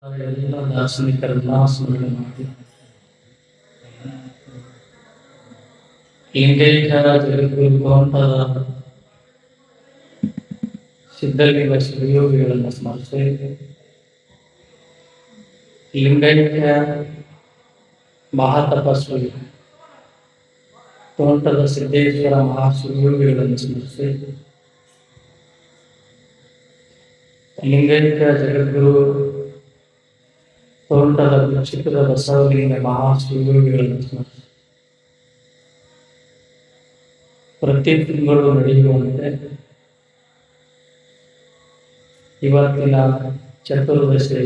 ಎಲ್ಲ ದಾರ್ಶನಿಕರನ್ನ ಸ್ಮರಣೆ ಮಾಡಿ ಲಿಂಗೈಕ್ಯ ಜಗದ್ಗುರು ಗೋವಂತದ ಸಿದ್ಧಲಿಂಗ ಶಿವಯೋಗಿಗಳನ್ನು ಸ್ಮರಿಸಿ ಲಿಂಗೈಕ್ಯ ಮಹಾತಪಸ್ವಿ ತೋಂಟದ ಸಿದ್ದೇಶ್ವರ ಮಹಾಶಿವಯೋಗಿಗಳನ್ನು ಸ್ಮರಿಸಿ ಲಿಂಗೈಕ್ಯ ಜಗದ್ಗುರು ತೋಂಟದ ಭಿಕ್ಷುಕದ ಬಸವಲಿಂಗ ಮಹಾಶಿವಯೋಗಿಗಳನ್ನು ಸ್ಮರಿಸಿ ಪ್ರತಿ ತಿಂಗಳು ನಡೆಯುವಂತೆ ಇವತ್ತಿನ ಚತುರ್ದಶಿ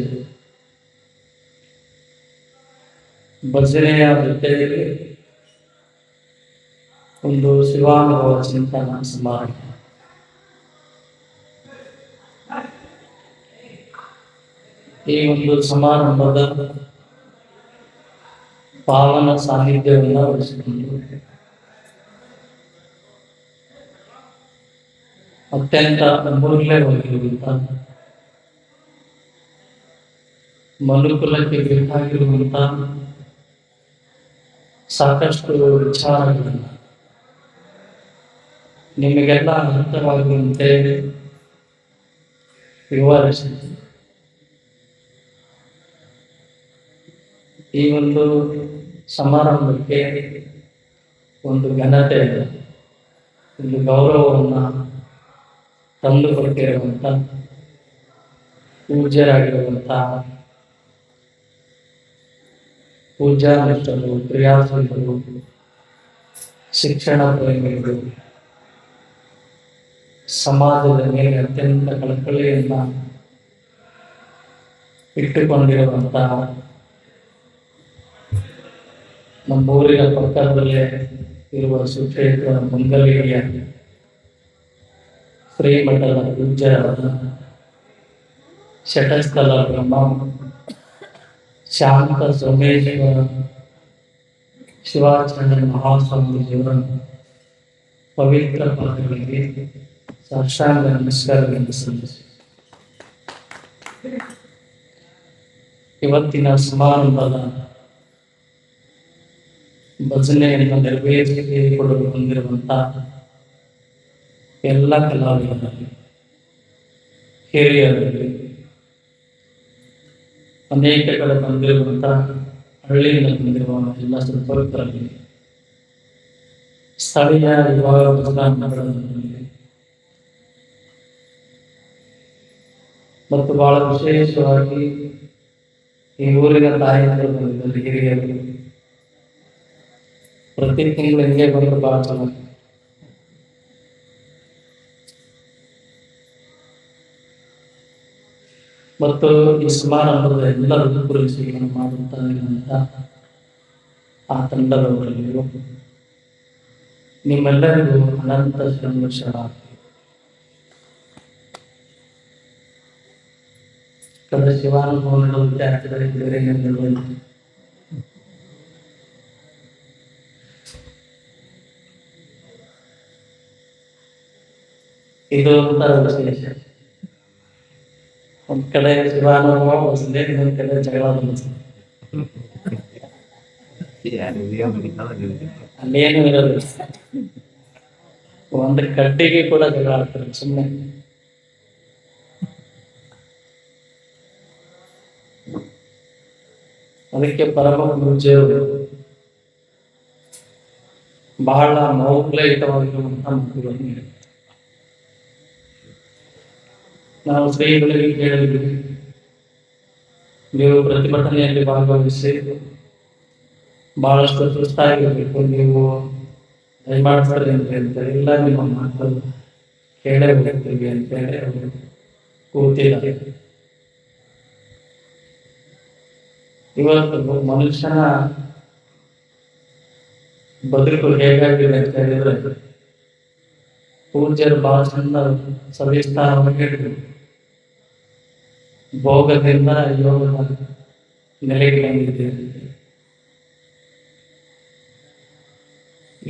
ಭಜನೆಯ ಜೊತೆಯಲ್ಲಿ ಒಂದು ಶಿವಾನುಭವ ಚಿಂತನ ಸಮಾರಂಭ. ಈ ಒಂದು ಸಮಾರಂಭದ ಪಾವನ ಸಾನ್ನಿಧ್ಯವನ್ನು ವಹಿಸಿಕೊಂಡು ಅತ್ಯಂತ ಅಮೂಲ್ಯವಾಗಿರುವಂತಹ ಮನುಕುಲಕ್ಕೆ ಬೇಕಾಗಿರುವಂತಹ ಸಾಕಷ್ಟು ವಿಚಾರಗಳನ್ನು ನಿಮಗೆಲ್ಲ ಅರ್ಥವಾಗುವಂತೆ ವಿವರಿಸಿ ಈ ಒಂದು ಸಮಾರಂಭಕ್ಕೆ ಒಂದು ಘನತೆ, ಒಂದು ಗೌರವವನ್ನು ತಂದುಕೊಟ್ಟಿರುವಂಥ ಪೂಜ್ಯರಾಗಿರುವಂತಹ ಪೂಜಾನಿಷ್ಠರು, ಕ್ರಿಯಾಶೀಲರು, ಶಿಕ್ಷಣ ಪ್ರೇಮಿಗಳು, ಸಮಾಜದ ಮೇಲೆ ಅತ್ಯಂತ ಕಳಕಳಿಯನ್ನು ಇಟ್ಟುಕೊಂಡಿರುವಂತಹ ನಮ್ಮೂರಿನ ಪಕ್ಕದಲ್ಲೇ ಇರುವ ಸುಕ್ಷೇತ್ರ ಮಂಗಲಿಯ ಶ್ರೀಮಠದ ಪೂಜ್ಯರಾದ ಶಟಸ್ಥಲ ಬ್ರಹ್ಮ ಶಾಂತ ಸೋಮೇಶ್ವರ ಶಿವಾಚಾರ್ಯ ಮಹಾಸ್ವಾಮೀಜಿಯವರ ಪವಿತ್ರ ಪಾದಗಳಿಗೆ ಸಾಷ್ಟಾಂಗ ನಮಸ್ಕಾರಗಳನ್ನು ಸಲ್ಲಿಸಿ ಇವತ್ತಿನ ಸಮಾರಂಭದ ಭಜನೆಯನ್ನು ನೆರವೇರಿಸಿಕೊಡಲು ಹೊಂದಿರುವಂತಹ ಎಲ್ಲ ಕಲಾವಿದರಲ್ಲಿ, ಹಿರಿಯರಲ್ಲಿ, ಅನೇಕ ಕಡೆ ಬಂದಿರುವಂತಹ ಹಳ್ಳಿಯಿಂದ ಬಂದಿರುವ ಎಲ್ಲ ಸಂಪರ್ಕರಲ್ಲಿ, ಸ್ಥಳೀಯ ಯುವ ಭಜನಾಂಗಗಳಲ್ಲಿ ಮತ್ತು ಬಹಳ ವಿಶೇಷವಾಗಿ ಈ ಊರಿನ ತಾಯಂದಿರು ಬಂದಿದ್ದಲ್ಲಿ ಹಿರಿಯರು ಪ್ರತಿ ತಿಂಗಳು ಹಿಂಗೆ ಬಂದು ಬಹಳ ಚೆನ್ನಾಗಿ ಮತ್ತು ಈ ಸಮಾರಂಭದ ಎಲ್ಲರಿಗೂ ಪೂರೈಕೆಯನ್ನು ಮಾಡುತ್ತಾ ಇರುವಂತಹ ಆ ತಂಡದವರಲ್ಲಿಯೂ ನಿಮ್ಮೆಲ್ಲರಿಗೂ ಅನಂತ ಸಂತೋಷವಾಗಿದೆ. ಕದ ಶಿವಾನುಭವಗಳು ವಿದ್ಯಾರ್ಥಿಗಳಿಗೆ ಬೇರೆ ಹೇಳುವುದು ಇದು ಒಂಥರ ವಿಶೇಷ. ಒಂದ್ ಕಡೆ ಶಿವಾನುಭವ ಬಸದೆ, ಇನ್ನೊಂದ್ ಕಡೆ ಜಗಳ ಬಸದೆ. ಅಲ್ಲೇನು ಇರೋದು, ಒಂದು ಕಡ್ಡಿಗೆ ಕೂಡ ಜಗಳ ಆಡ್ತಾರೆ ಸುಮ್ಮನೆ. ಅದಕ್ಕೆ ಪರಮ ಪೂಜ್ಯರು ಬಹಳ ಮೌಲ್ಯಯುತವಾಗಿರುವಂತಹ ಮಕ್ಕಳು. ನಾವು ಶ್ರೀಗಳಿಗೆ ಕೇಳಿದ್ವಿ, ನೀವು ಪ್ರತಿಭಟನೆಯಲ್ಲಿ ಭಾಗವಹಿಸಿ ಬಹಳಷ್ಟು ಸುಸ್ತಾಗಿರ್ಬೇಕು, ನೀವು ದಯಮಾಡ್ತಾರೆ ಅಂತ ಹೇಳ್ತಾರೆ. ಇಲ್ಲ, ನಿಮ್ಮ ಮಕ್ಕಳು ಕೇಳೇ ಹೋಗ್ತೀವಿ ಅಂತೇಳಿ ಅವರು ಕೂತಿದ್ದಾರೆ. ಇವತ್ತು ಮನುಷ್ಯನ ಬದುಕು ಹೇಗಾಗಿದೆ ಅಂತ ಹೇಳಿದ್ರೆ ಪೂಜ್ಯರು ಬಹಳ ಚಂದ ಸವಿಸ್ತಾರವಾಗಿ ಹೇಳಿದ್ರು. ಭೋಗದಿಂದ ಯೋಗದ ನೆಲೆಗೆ ಬಂದಿದ್ದೇವೆ.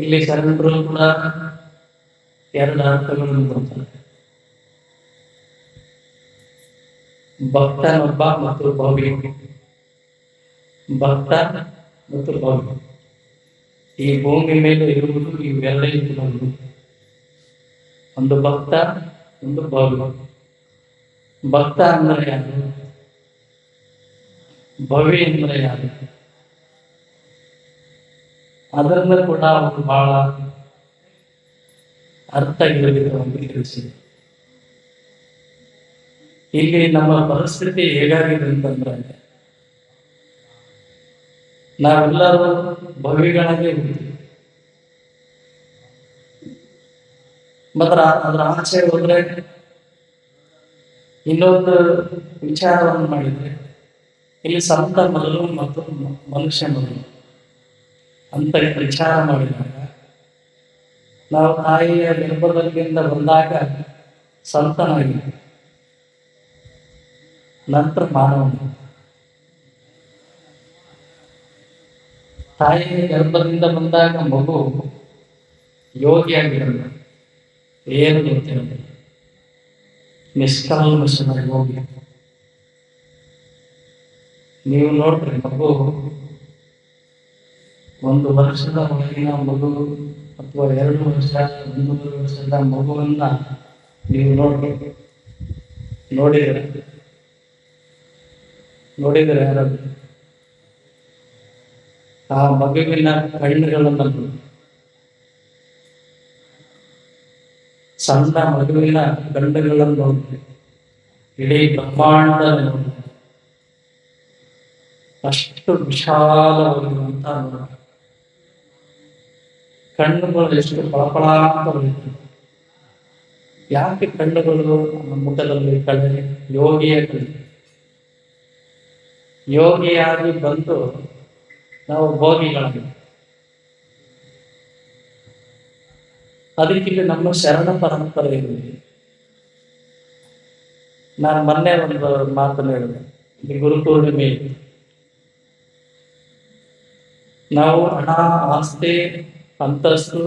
ಇಲ್ಲಿ ಶರಣರು ಕೂಡ ಎರಡು ಅರ್ಥಗಳನ್ನು ಕೊಡ್ತಾರೆ. ಭಕ್ತನೊಬ್ಬ ಮತ್ತು ಭವಿ. ಭಕ್ತ ಮತ್ತು ಭವಿ, ಈ ಭೂಮಿ ಮೇಲೆ ಇರುವುದು ಇವೆರಡೇ ಇರುವುದು. ಒಂದು ಭಕ್ತ, ಒಂದು ಭವಿ. ಭಕ್ತ ಅಂದ್ರೆ ಯಾರು, ಭವಿ ಅಂದ್ರೆ ಯಾರು, ಅದರಿಂದ ಕೂಡ ಅವರು ಬಹಳ ಅರ್ಥ ಇರಲಿಕ್ಕೆ ತಿಳಿಸಿ. ಇಲ್ಲಿ ನಮ್ಮ ಪರಿಸ್ಥಿತಿ ಹೇಗಾಗಿದೆ ಅಂತಂದ್ರೆ, ನಾವೆಲ್ಲರೂ ಭವಿಗಳಾಗೆ ಇರ್ತೀವಿ. ಅದ್ರ ಆಚೆ ಹೋದ್ರೆ ಇನ್ನೊಂದು ವಿಚಾರವನ್ನು ಮಾಡಿದ್ರೆ, ಇಲ್ಲಿ ಸಂತ ಮೊದಲು ಮತ್ತು ಮನುಷ್ಯ ಮೊದಲು ಅಂತ ವಿಚಾರ ಮಾಡಿದಾಗ, ನಾವು ತಾಯಿಯ ಗರ್ಭದಲ್ಲಿಂದ ಬಂದಾಗ ಸಂತನಾಗಿದ್ವಿ, ನಂತರ ಮಾನವನ. ತಾಯಿಯ ಗರ್ಭದಿಂದ ಬಂದಾಗ ಮಗು ಯೋಗಿಯಾಗಿರಲ್ಲ, ಏನು ಗೊತ್ತಿರಲ್ಲ, ನಿಷ್ಕಲ್ಮಶನ ಯೋಗಿ. ನೀವು ನೋಡ್ರಿ, ಮಗು 1 ವರ್ಷದ ಒಳಗಿನ ಮಗು ಅಥವಾ 2 ವರ್ಷ 1 ವರ್ಷದ ಮಗುವನ್ನ ನೀವು ನೋಡಿದರೆ ಯಾರಾದ್ರು ಆ ಮಗುವಿನ ಕಣ್ಣುಗಳನ್ನು, ಸಣ್ಣ ಮಗುವಿನ ಕಣ್ಣುಗಳನ್ನು ನೋಡಿದ್ರೆ ಇಡೀ ಬ್ರಹ್ಮಾಂಡ ನೋಡಿ, ಅಷ್ಟು ವಿಶಾಲವಾಗಿರುವಂತ ಕಣ್ಣುಗಳು ಎಷ್ಟು ಫಳಫಳ ಅಂತ ಹೊಳಿತವೆ. ಯಾಕೆ ಕಣ್ಣುಗಳು ಮುಖದಲ್ಲಿ ಕಳೆ? ಯೋಗಿಯ ಕಳೆ. ಯೋಗಿಯಾಗಿ ಬಂದು ನಾವು ಭೋಗಿಗಳಾಗಿ, ಅದಕ್ಕಿಲ್ಲಿ ನಮ್ಮ ಶರಣ ಪರಂಪರೆ ಇದೆ. ನಾನು ಮೊನ್ನೆ ಒಂದು ಮಾತನ್ನು ಹೇಳಿದೆ, ಇಲ್ಲಿ ಗುರುಪೂರ್ಣಿಮೆ ಇದೆ. ನಾವು ಹಣ, ಆಸ್ತಿ, ಅಂತಸ್ತು,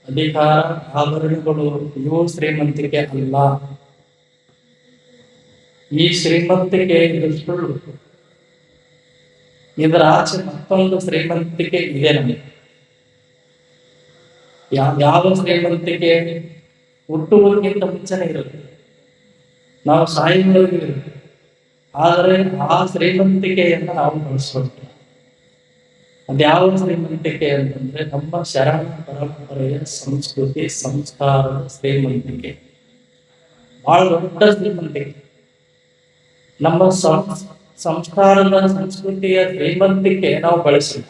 ಅಧಿಕಾರ, ಆಭರಣಗಳು ಇವು ಶ್ರೀಮಂತಿಕೆ ಅಲ್ಲ. ಈ ಶ್ರೀಮಂತಿಕೆ ಇದು ಸುಳ್ಳು. ಇದರ ಆಚೆ ಮತ್ತೊಂದು ಶ್ರೀಮಂತಿಕೆ ಇದೆ ನಮಗೆ. ಯಾವ ಶ್ರೀಮಂತಿಕೆ? ಹುಟ್ಟುವುದಕ್ಕಿಂತ ಮುಂಚೆನೆ ಇರುತ್ತೆ, ನಾವು ಸಾಯುವುದಕ್ಕೆ ಇರುತ್ತೆ. ಆದರೆ ಆ ಶ್ರೀಮಂತಿಕೆಯನ್ನು ನಾವು ಬಳಸ್ಕೊಳ್ತೀವಿ. ಅದ್ಯಾವ ಶ್ರೀಮಂತಿಕೆ ಅಂತಂದ್ರೆ, ನಮ್ಮ ಶರಣ ಪರಂಪರೆಯ ಸಂಸ್ಕೃತಿ ಸಂಸ್ಕಾರದ ಶ್ರೀಮಂತಿಕೆ. ಬಹಳ ದೊಡ್ಡ ಶ್ರೀಮಂತಿಕೆ. ನಮ್ಮ ಸಂಸ್ಕಾರದ ಸಂಸ್ಕೃತಿಯ ಶ್ರೀಮಂತಿಕೆ ನಾವು ಬಳಸಿಲ್ಲ.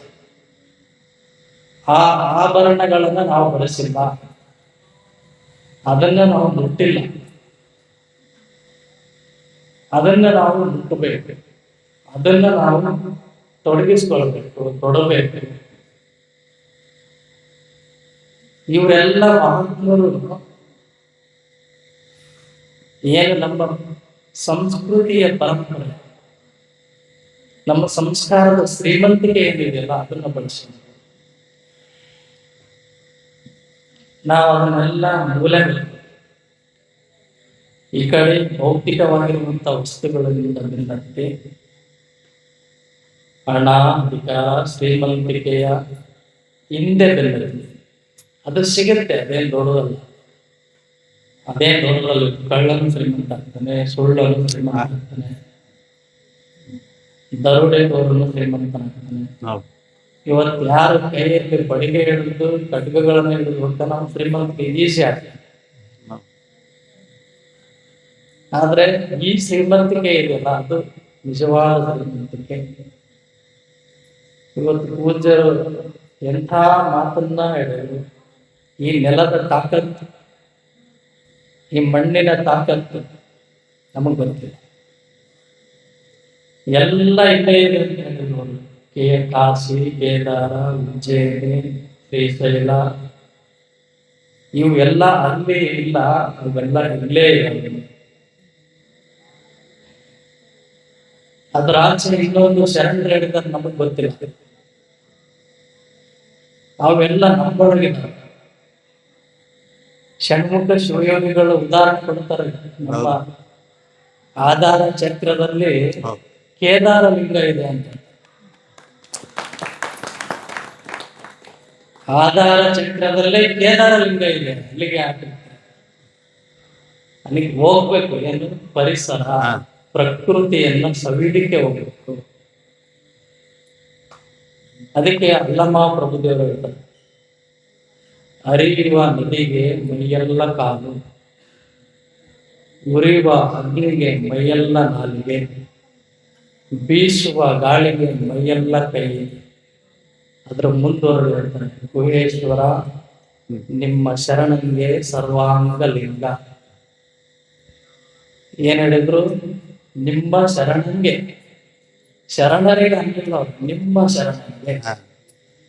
ಆ ಆಭರಣಗಳನ್ನ ನಾವು ಬಳಸಿಲ್ಲ, ಅದನ್ನ ನಾವು ಮುಟ್ಟಿಲ್ಲ, ಅದನ್ನ ನಾವು ಮುಟ್ಟಬೇಕು, ಅದನ್ನ ನಾವು ತೊಡಗಿಸ್ಕೊಳ್ಬೇಕು, ತೊಡಬೇಕು. ಇವರೆಲ್ಲ ಮಹಾತ್ಮರು ಏನು ನಮ್ಮ ಸಂಸ್ಕೃತಿಯ ಪರಂಪರೆ, ನಮ್ಮ ಸಂಸ್ಕಾರದ ಶ್ರೀಮಂತಿಕೆ ಏನಿದೆಯಲ್ಲ ಅದನ್ನ ಬಳಸಿ ನಾವು ಅದನ್ನೆಲ್ಲ ಮೂಲೆಗಳು ಈ ಕಡೆ ಭೌತಿಕವಾಗಿರುವಂತಹ ವಸ್ತುಗಳಿಂದ ಬಂದಂತೆ ಹಣ, ಅಧಿಕಾರ, ಶ್ರೀಮಂತಿಕೆಯ ಹಿಂದೆ ಬೆನ್ನಲ್ಲಿ ಅದು ಸಿಗುತ್ತೆ. ಅದೇನು ದೊಡ್ಡದಲ್ಲ, ಅದೇನು ದೊಡ್ಡದಲ್ಲ. ಕಳ್ಳನು ಶ್ರೀಮಂತ ಆಗ್ತಾನೆ, ಸುಳ್ಳನು ಶ್ರೀಮಂತ ಆಗ್ತಾನೆ, ದರೋಡೆಗೋರನು ಶ್ರೀಮಂತನಾಗ್ತಾನೆ. ಇವತ್ತು ಯಾರು ಕೈಯಲ್ಲಿ ಬಡಿಗೆ ಹಿಡಿದು ಖಡ್ಗಗಳನ್ನು ಹಿಡಿದು ಹೋಗ್ತಾನೆ, ನಾವು ಶ್ರೀಮಂತಿಕೆ ಈಸಿ ಆಗ್ತದೆ. ಆದ್ರೆ ಈ ಶ್ರೀಮಂತಿಕೆ ಇದೆಯಲ್ಲ, ಅದು ನಿಜವಾದ ಶ್ರೀಮಂತಿಕೆ. ಇವತ್ತು ಪೂಜ್ಯರು ಎಂಥ ಮಾತನ್ನ ಹೇಳಿದ್ರು. ಈ ನೆಲದ ತಾಕತ್ತು, ಈ ಮಣ್ಣಿನ ತಾಕತ್ತು ನಮಗ್ ಗೊತ್ತಿಲ್ಲ. ಎಲ್ಲ ಇಲ್ಲೇ ಇದೆ ಅಂತ ಹೇಳಿದ್ರು. ಕಾಶಿ, ಕೇದಾರ, ಉಜ್ಜಯಿನಿ, ಶ್ರೀಶೈಲ ಇವು ಎಲ್ಲ ಅಲ್ಲಿ ಇಲ್ಲ, ಅವೆಲ್ಲ ಇಲ್ಲೇ ಇರಲಿ. ಅದ್ರ ಆಚೆ ಇನ್ನೊಂದು ಶರಣರು ಹೇಳಿದ್ರೆ ನಮಗ್ ಗೊತ್ತಿಲ್ಲ. ಅವೆಲ್ಲ ನಮ್ಮೊಳಗಿದ್ದಾರೆ. ಷಣ್ಮುಖ ಶಿವಯೋಗಿಗಳು ಉದಾಹರಣೆ ಕೊಡ್ತಾರೆ. ನಮ್ಮ ಆಧಾರ ಚಕ್ರದಲ್ಲಿ ಕೇದಾರ ಲಿಂಗ ಇದೆ ಅಂತ. ಆಧಾರ ಚಕ್ರದಲ್ಲೇ ಕೇದಾರ ಲಿಂಗ ಇದೆ, ಅಲ್ಲಿಗೆ ಹಾಕಿರ್ತಾರೆ. ಅಲ್ಲಿಗೆ ಹೋಗ್ಬೇಕು. ಏನು ಪರಿಸರ, ಪ್ರಕೃತಿಯನ್ನು ಸವಿಲಿಕ್ಕೆ ಹೋಗ್ಬೇಕು. ಅದಕ್ಕೆ ಅಲ್ಲಮ್ಮ ಪ್ರಭುದೇವರು ಹೇಳ್ತಾರೆ, ಹರಿಯುವ ನದಿಗೆ ಮೈಯೆಲ್ಲ ಕಾಲು, ಉರಿಯುವ ಅಗ್ನಿಗೆ ಮೈಯೆಲ್ಲ ನಾಲಿಗೆ, ಬೀಸುವ ಗಾಳಿಗೆ ಮೈಯೆಲ್ಲ ಕೈ. ಅದರ ಮುಂದುವರೆದು ಹೇಳ್ತಾನೆ, ಗುಹೇಶ್ವರ ನಿಮ್ಮ ಶರಣನಿಗೆ ಸರ್ವಾಂಗ ಲಿಂಗ. ಏನ್ ಹೇಳಿದ್ರು? ನಿಮ್ಮ ಶರಣಂಗೆ, ಶರಣರಿಗೆ ಅಂತಿಲ್ಲ ಅವ್ರು, ನಿಮ್ಮ ಶರಣನಿಗೆ.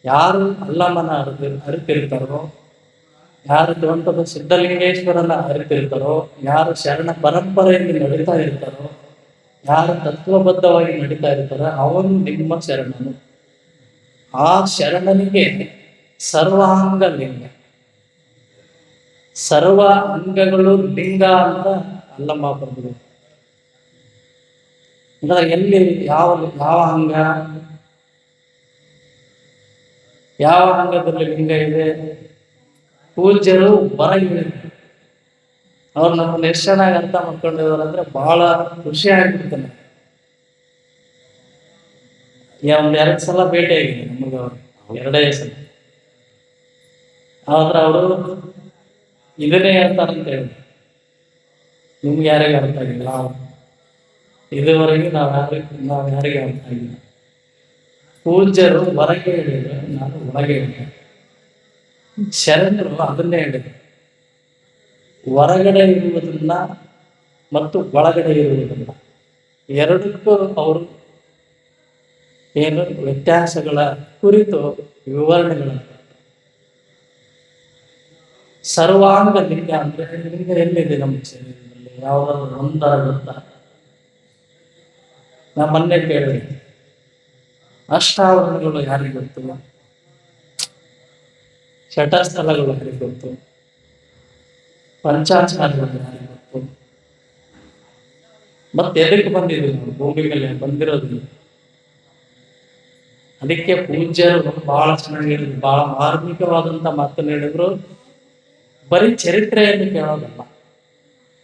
ಯಾರು ಅಲ್ಲಮ್ಮನ ಅರಿತಿರ್ತಾರೋ, ಯಾರು ತೋಂಟದ ಸಿದ್ಧಲಿಂಗೇಶ್ವರನ ಅರಿತಿರ್ತಾರೋ, ಯಾರು ಶರಣ ಪರಂಪರೆಯಲ್ಲಿ ನಡೀತಾ ಇರ್ತಾರೋ, ಯಾರು ತತ್ವಬದ್ಧವಾಗಿ ನಡೀತಾ ಇರ್ತಾರೋ ಅವನು ನಿಮ್ಮ ಶರಣನು. ಆ ಶರಣನಿಗೆ ಸರ್ವಾಂಗ ಲಿಂಗ. ಸರ್ವ ಅಂಗಗಳು ಲಿಂಗ ಅಂತ ಅಲ್ಲಮ್ಮ ಪ್ರಭು. ಎಲ್ಲಿ ಯಾವ ಯಾವ ಅಂಗ, ಯಾವ ಅಂಗದಲ್ಲಿ ಲಿಂಗ ಇದೆ? ಪೂಜ್ಯರು ಹೊರಗೆ ಅವ್ರು ನಮ್ಮನ್ನು ಎಷ್ಟು ಚೆನ್ನಾಗಿ ಅರ್ಥ ಮಾಡ್ಕೊಂಡಿದ್ದಾರೆ ಅಂದ್ರೆ ಬಹಳ ಖುಷಿ ಆಗ್ಬಿಡ್ತಾನೆ. ಒಂದ್ 2 ಸಲ ಭೇಟಿ ಆಗಿದೆ ನಮಗೆ ಅವರು, 2 ಸಲ. ಆದ್ರೆ ಅವರು ಇದನ್ನೇ ಹೇಳ್ತಾರಂತ ಹೇಳಿ, ನಿಮ್ಗೆ ಯಾರಿಗೆ ಅರ್ಥ ಆಗಿಲ್ಲ, ಇದುವರೆಗೂ ನಾವ್ ಯಾರಿಗೆ ಅರ್ಥ ಆಗಿಲ್ಲ. ಪೂಜ್ಯರು ಹೊರಗೆ ಹೇಳಿದ್ರು, ನಾನು ಒಳಗೆ ಹೇಳಿದೆ. ಶರಣರು ಅದನ್ನೇ ಹೇಳಿದ್ರು, ಹೊರಗಡೆ ಇರುವುದನ್ನ ಮತ್ತು ಒಳಗಡೆ ಇರುವುದನ್ನ ಎರಡಕ್ಕೂ ಅವರು ಏನು ವ್ಯತ್ಯಾಸಗಳ ಕುರಿತು ವಿವರಣೆಗಳನ್ನು. ಸರ್ವಾಂಗ ಲಿಂಗ ಅಂದ್ರೆ ಲಿಂಗ ಎಲ್ಲಿದೆ ನಮ್ಮ ಶರೀರದಲ್ಲಿ? ಯಾವುದಾದ್ರು ಒಂದರ ಗೊತ್ತಾ? ನಾ ಮೊನ್ನೆ ಕೇಳಿದೆ, ಅಷ್ಟಾವರಣಗಳು ಯಾರಿಗೆ ಗೊತ್ತು? ಶಟಸ್ಥಲಗಳು ಯಾರಿಗೆ ಗೊತ್ತು? ಪಂಚಾಚಾರಗಳು ಯಾರಿಗೆ ಗೊತ್ತು? ಮತ್ತೆ ಎದಕ್ಕೆ ಬಂದಿದ್ದೀವಿ ನಾವು ಭೂಮಿ ಮೇಲೆ ಬಂದಿರೋದಿಲ್ಲ. ಅದಕ್ಕೆ ಪೂಜ್ಯರು ಬಹಳ ಚೆನ್ನಾಗಿರೋದು, ಬಹಳ ಮಾರ್ಮಿಕವಾದಂತ ಮಾತನ್ನು ಹೇಳಿದ್ರು. ಬರೀ ಚರಿತ್ರೆಯನ್ನು ಕೇಳೋದಲ್ಲ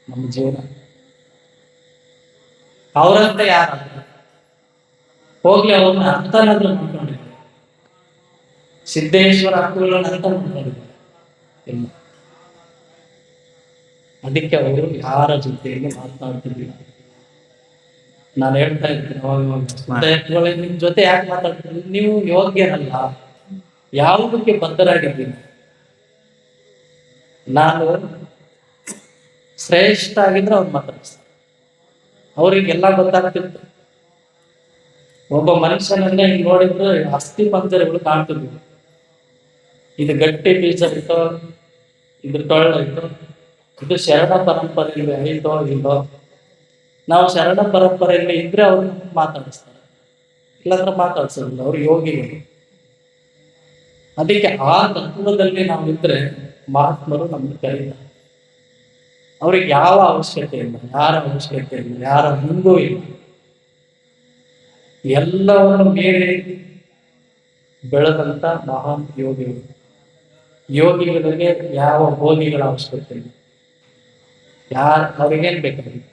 ನಮ್ಮ ಜೀವನ. ಅವರಂತ ಯಾರ ಹೋಗ್ಲಿ, ಅವ್ರನ್ನ ಅರ್ಥನಾದ್ರೂ ಮಾಡ್ಕೊಂಡಿದ್ದಾರೆ. ಸಿದ್ದೇಶ್ವರ ಹಕ್ಕುಗಳನ್ನ ಅರ್ಥ ಮಾಡ್ಕೊಂಡಿದ್ದಾರೆ ಇಲ್ಲ. ಅದಕ್ಕೆ ಅವರು ಯಾರ ಜೊತೆಯಲ್ಲಿ ಮಾತನಾಡ್ತಿರ್ಲಿಲ್ಲ. ನಾನು ಹೇಳ್ತಾ ಇರ್ತೀನಿ ಅವಾಗ, ನಿಮ್ ಜೊತೆ ಯಾಕೆ ಮಾತಾಡ್ತೀರಿ? ನೀವು ಯೋಗ್ಯನಲ್ಲ, ಯಾವುದಕ್ಕೆ ಬದ್ಧರಾಗಿದ್ದೀನಿ. ನಾನು ಶ್ರೇಷ್ಠ ಆಗಿದ್ರೆ ಅವ್ರು ಮಾತಾಡಿಸ್ತಾರೆ. ಅವ್ರಿಗೆಲ್ಲ ಗೊತ್ತಾಗ್ತಿತ್ತು. ಒಬ್ಬ ಮನುಷ್ಯನನ್ನೇ ಹಿಂಗ್ ನೋಡಿದ್ರೆ ಅಸ್ಥಿ ಪಂಜರಗಳು ಕಾಣ್ತಿದ್ವು. ಇದು ಗಟ್ಟಿ ಬೀಜ ಇತ್ತೋ, ಇದ್ರ ಟೊಳ್ಳಾಯ್ತು, ಇದು ಶರಣ ಪರಂಪರೆಯಲ್ಲಿ ಐತೋ ಇಲ್ಲೋ. ನಾವು ಶರಣ ಪರಂಪರೆಯಲ್ಲಿ ಇದ್ರೆ ಅವ್ರು ಮಾತಾಡಿಸ್ತಾರೆ, ಇಲ್ಲಾಂದ್ರೆ ಮಾತಾಡ್ಸೋದಿಲ್ಲ. ಅವ್ರು ಯೋಗಿಗಳು. ಅದಕ್ಕೆ ಆ ತತ್ವದಲ್ಲಿ ನಾವು ಇದ್ರೆ ಮಹಾತ್ಮರು ನಮ್ಗೆ ಕರೀತಾರೆ. ಅವ್ರಿಗೆ ಯಾವ ಅವಶ್ಯಕತೆ ಇಲ್ಲ, ಯಾರ ಅವಶ್ಯಕತೆ ಇಲ್ಲ, ಯಾರ ಮುಂದೂ ಇಲ್ಲ. ಎಲ್ಲವನ್ನು ಮೀರಿ ಬೆಳೆದಂತ ಮಹಾನ್ ಯೋಗಿಗಳು. ಯೋಗಿಗಳಿಗೆ ಯಾವ ಭೋಗಿಗಳ ಅವಶ್ಯಕತೆ ಇಲ್ಲ. ಅವ್ರಿಗೇನ್ ಬೇಕಾಗಿತ್ತು?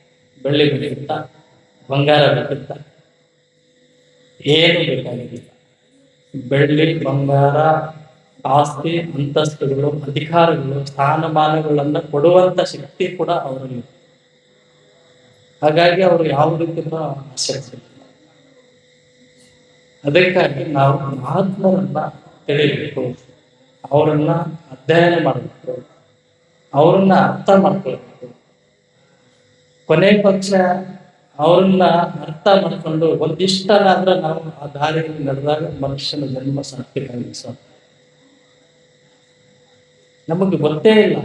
ಬೆಳ್ಳಿ ಬೇಕಿತ್ತ, ಬಂಗಾರ ಬೇಕಿತ್ತ? ಏನು ಬೇಕಾಗಿಲ್ಲ. ಬೆಳ್ಳಿ, ಬಂಗಾರ, ಆಸ್ತಿ, ಅಂತಸ್ತುಗಳು, ಅಧಿಕಾರಗಳು, ಸ್ಥಾನಮಾನಗಳನ್ನ ಕೊಡುವಂತ ಶಕ್ತಿ ಕೂಡ ಅವರಲ್ಲಿ. ಹಾಗಾಗಿ ಅವರು ಯಾವುದಕ್ಕಿಂತ ಆಸಕ್ತಿ. ಅದಕ್ಕಾಗಿ ನಾವು ಮಹಾತ್ಮರನ್ನ ತಿಳಿಯಬೇಕು, ಅವರನ್ನ ಅಧ್ಯಯನ ಮಾಡಬೇಕು, ಅವರನ್ನ ಅರ್ಥ ಮಾಡ್ಕೊಳ್ಬೇಕು. ಕೊನೆ ಪಕ್ಷ ಅವ್ರನ್ನ ಅರ್ಥ ಮಾಡ್ಕೊಂಡು ಒಂದಿಷ್ಟನಾದ್ರೆ ನಾವು ಆ ದಾರಿಯಲ್ಲಿ ನಡೆದಾಗ ಮನುಷ್ಯನ ಜನ್ಮ ಸಾರ್ಥಕ ಆಗಿದೆ. ನಮಗೆ ಗೊತ್ತೇ ಇಲ್ಲ,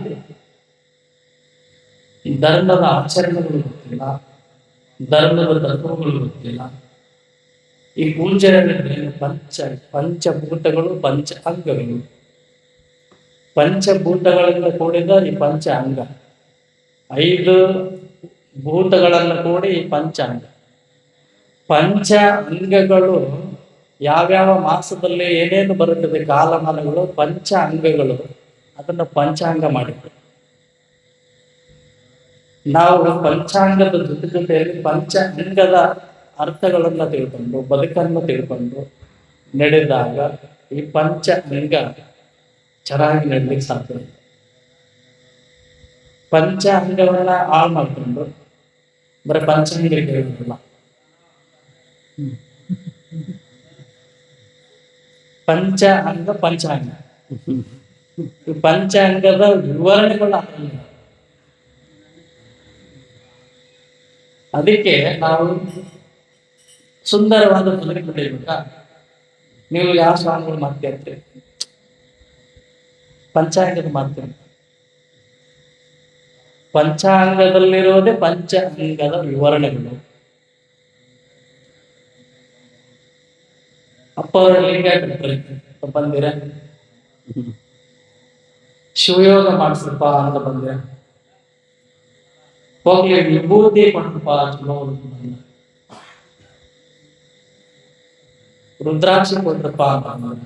ಈ ಧರ್ಮದ ಆಚರಣೆಗಳು ಗೊತ್ತಿಲ್ಲ, ಧರ್ಮದ ತತ್ವಗಳು ಗೊತ್ತಿಲ್ಲ. ಈ ಪೂಜೆಯಲ್ಲಿ ಪಂಚಭೂತಗಳು, ಪಂಚ ಅಂಗಗಳು, ಪಂಚಭೂತಗಳಿಂದ ಕೂಡಿದ ಈ ಪಂಚ ಅಂಗ. 5 ಭೂತಗಳನ್ನು ಕೂಡಿ ಪಂಚಾಂಗ. ಪಂಚ ಅಂಗಗಳು ಯಾವ್ಯಾವ ಮಾಸದಲ್ಲಿ ಏನೇನು ಬರುತ್ತದೆ ಕಾಲಮಾನಗಳು, ಪಂಚ ಅಂಗಗಳು, ಅದನ್ನು ಪಂಚಾಂಗ ಮಾಡಿದ್ರು. ನಾವು ಪಂಚಾಂಗದ ಜೊತೆಯಲ್ಲಿ ಪಂಚ ಅಂಗದ ಅರ್ಥಗಳನ್ನು ತಿಳ್ಕೊಂಡು ಬದುಕನ್ನು ತಿಳ್ಕೊಂಡು ನಡೆದಾಗ ಈ ಪಂಚ ಅಂಗ ಚೆನ್ನಾಗಿ ನಡಲಿಕ್ಕೆ ಸಾಧ್ಯ. ಪಂಚ ಅಂಗವನ್ನ ಹಾಳು ಮಾಡ್ಕೊಂಡು ಬರೀ ಪಂಚಾಂಗಕ್ಕೆ ಹೇಳುದಿಲ್ಲ. ಪಂಚ ಅಂಗ ಪಂಚಾಂಗ, ಈ ಪಂಚಾಂಗದ ವಿವರಣೆಗಳು ಆಗಲಿಲ್ಲ. ಅದಕ್ಕೆ ನಾವು ಸುಂದರವಾದ ಬದುಕು ಬೆಳೆಯಬೇಕಾ? ನೀವು ಯಾವ ಸ್ವಾಮಿಗಳು ಮಾತಾಡ್ತೀರಿ? ಪಂಚಾಂಗದ ಮಾತು. ಪಂಚಾಂಗದಲ್ಲಿರೋದೇ ಪಂಚ ಅಂಗದ ವಿವರಣೆಗಳು. ಅಪ್ಪ ಲಿಂಗ ಬಂದಿರ, ಶಿವಯೋಗ ಮಾಡಿಸ್ರಪ್ಪ ಅಂತ ಬಂದಿರ, ಹೋಗ್ಲಿ ವಿಭೂತಿ ಕೊಟ್ಟಪ್ಪ ಚಲೋ, ರುದ್ರಾಕ್ಷಿ ಕೊಟ್ರಪ್ಪ ಅಂತ.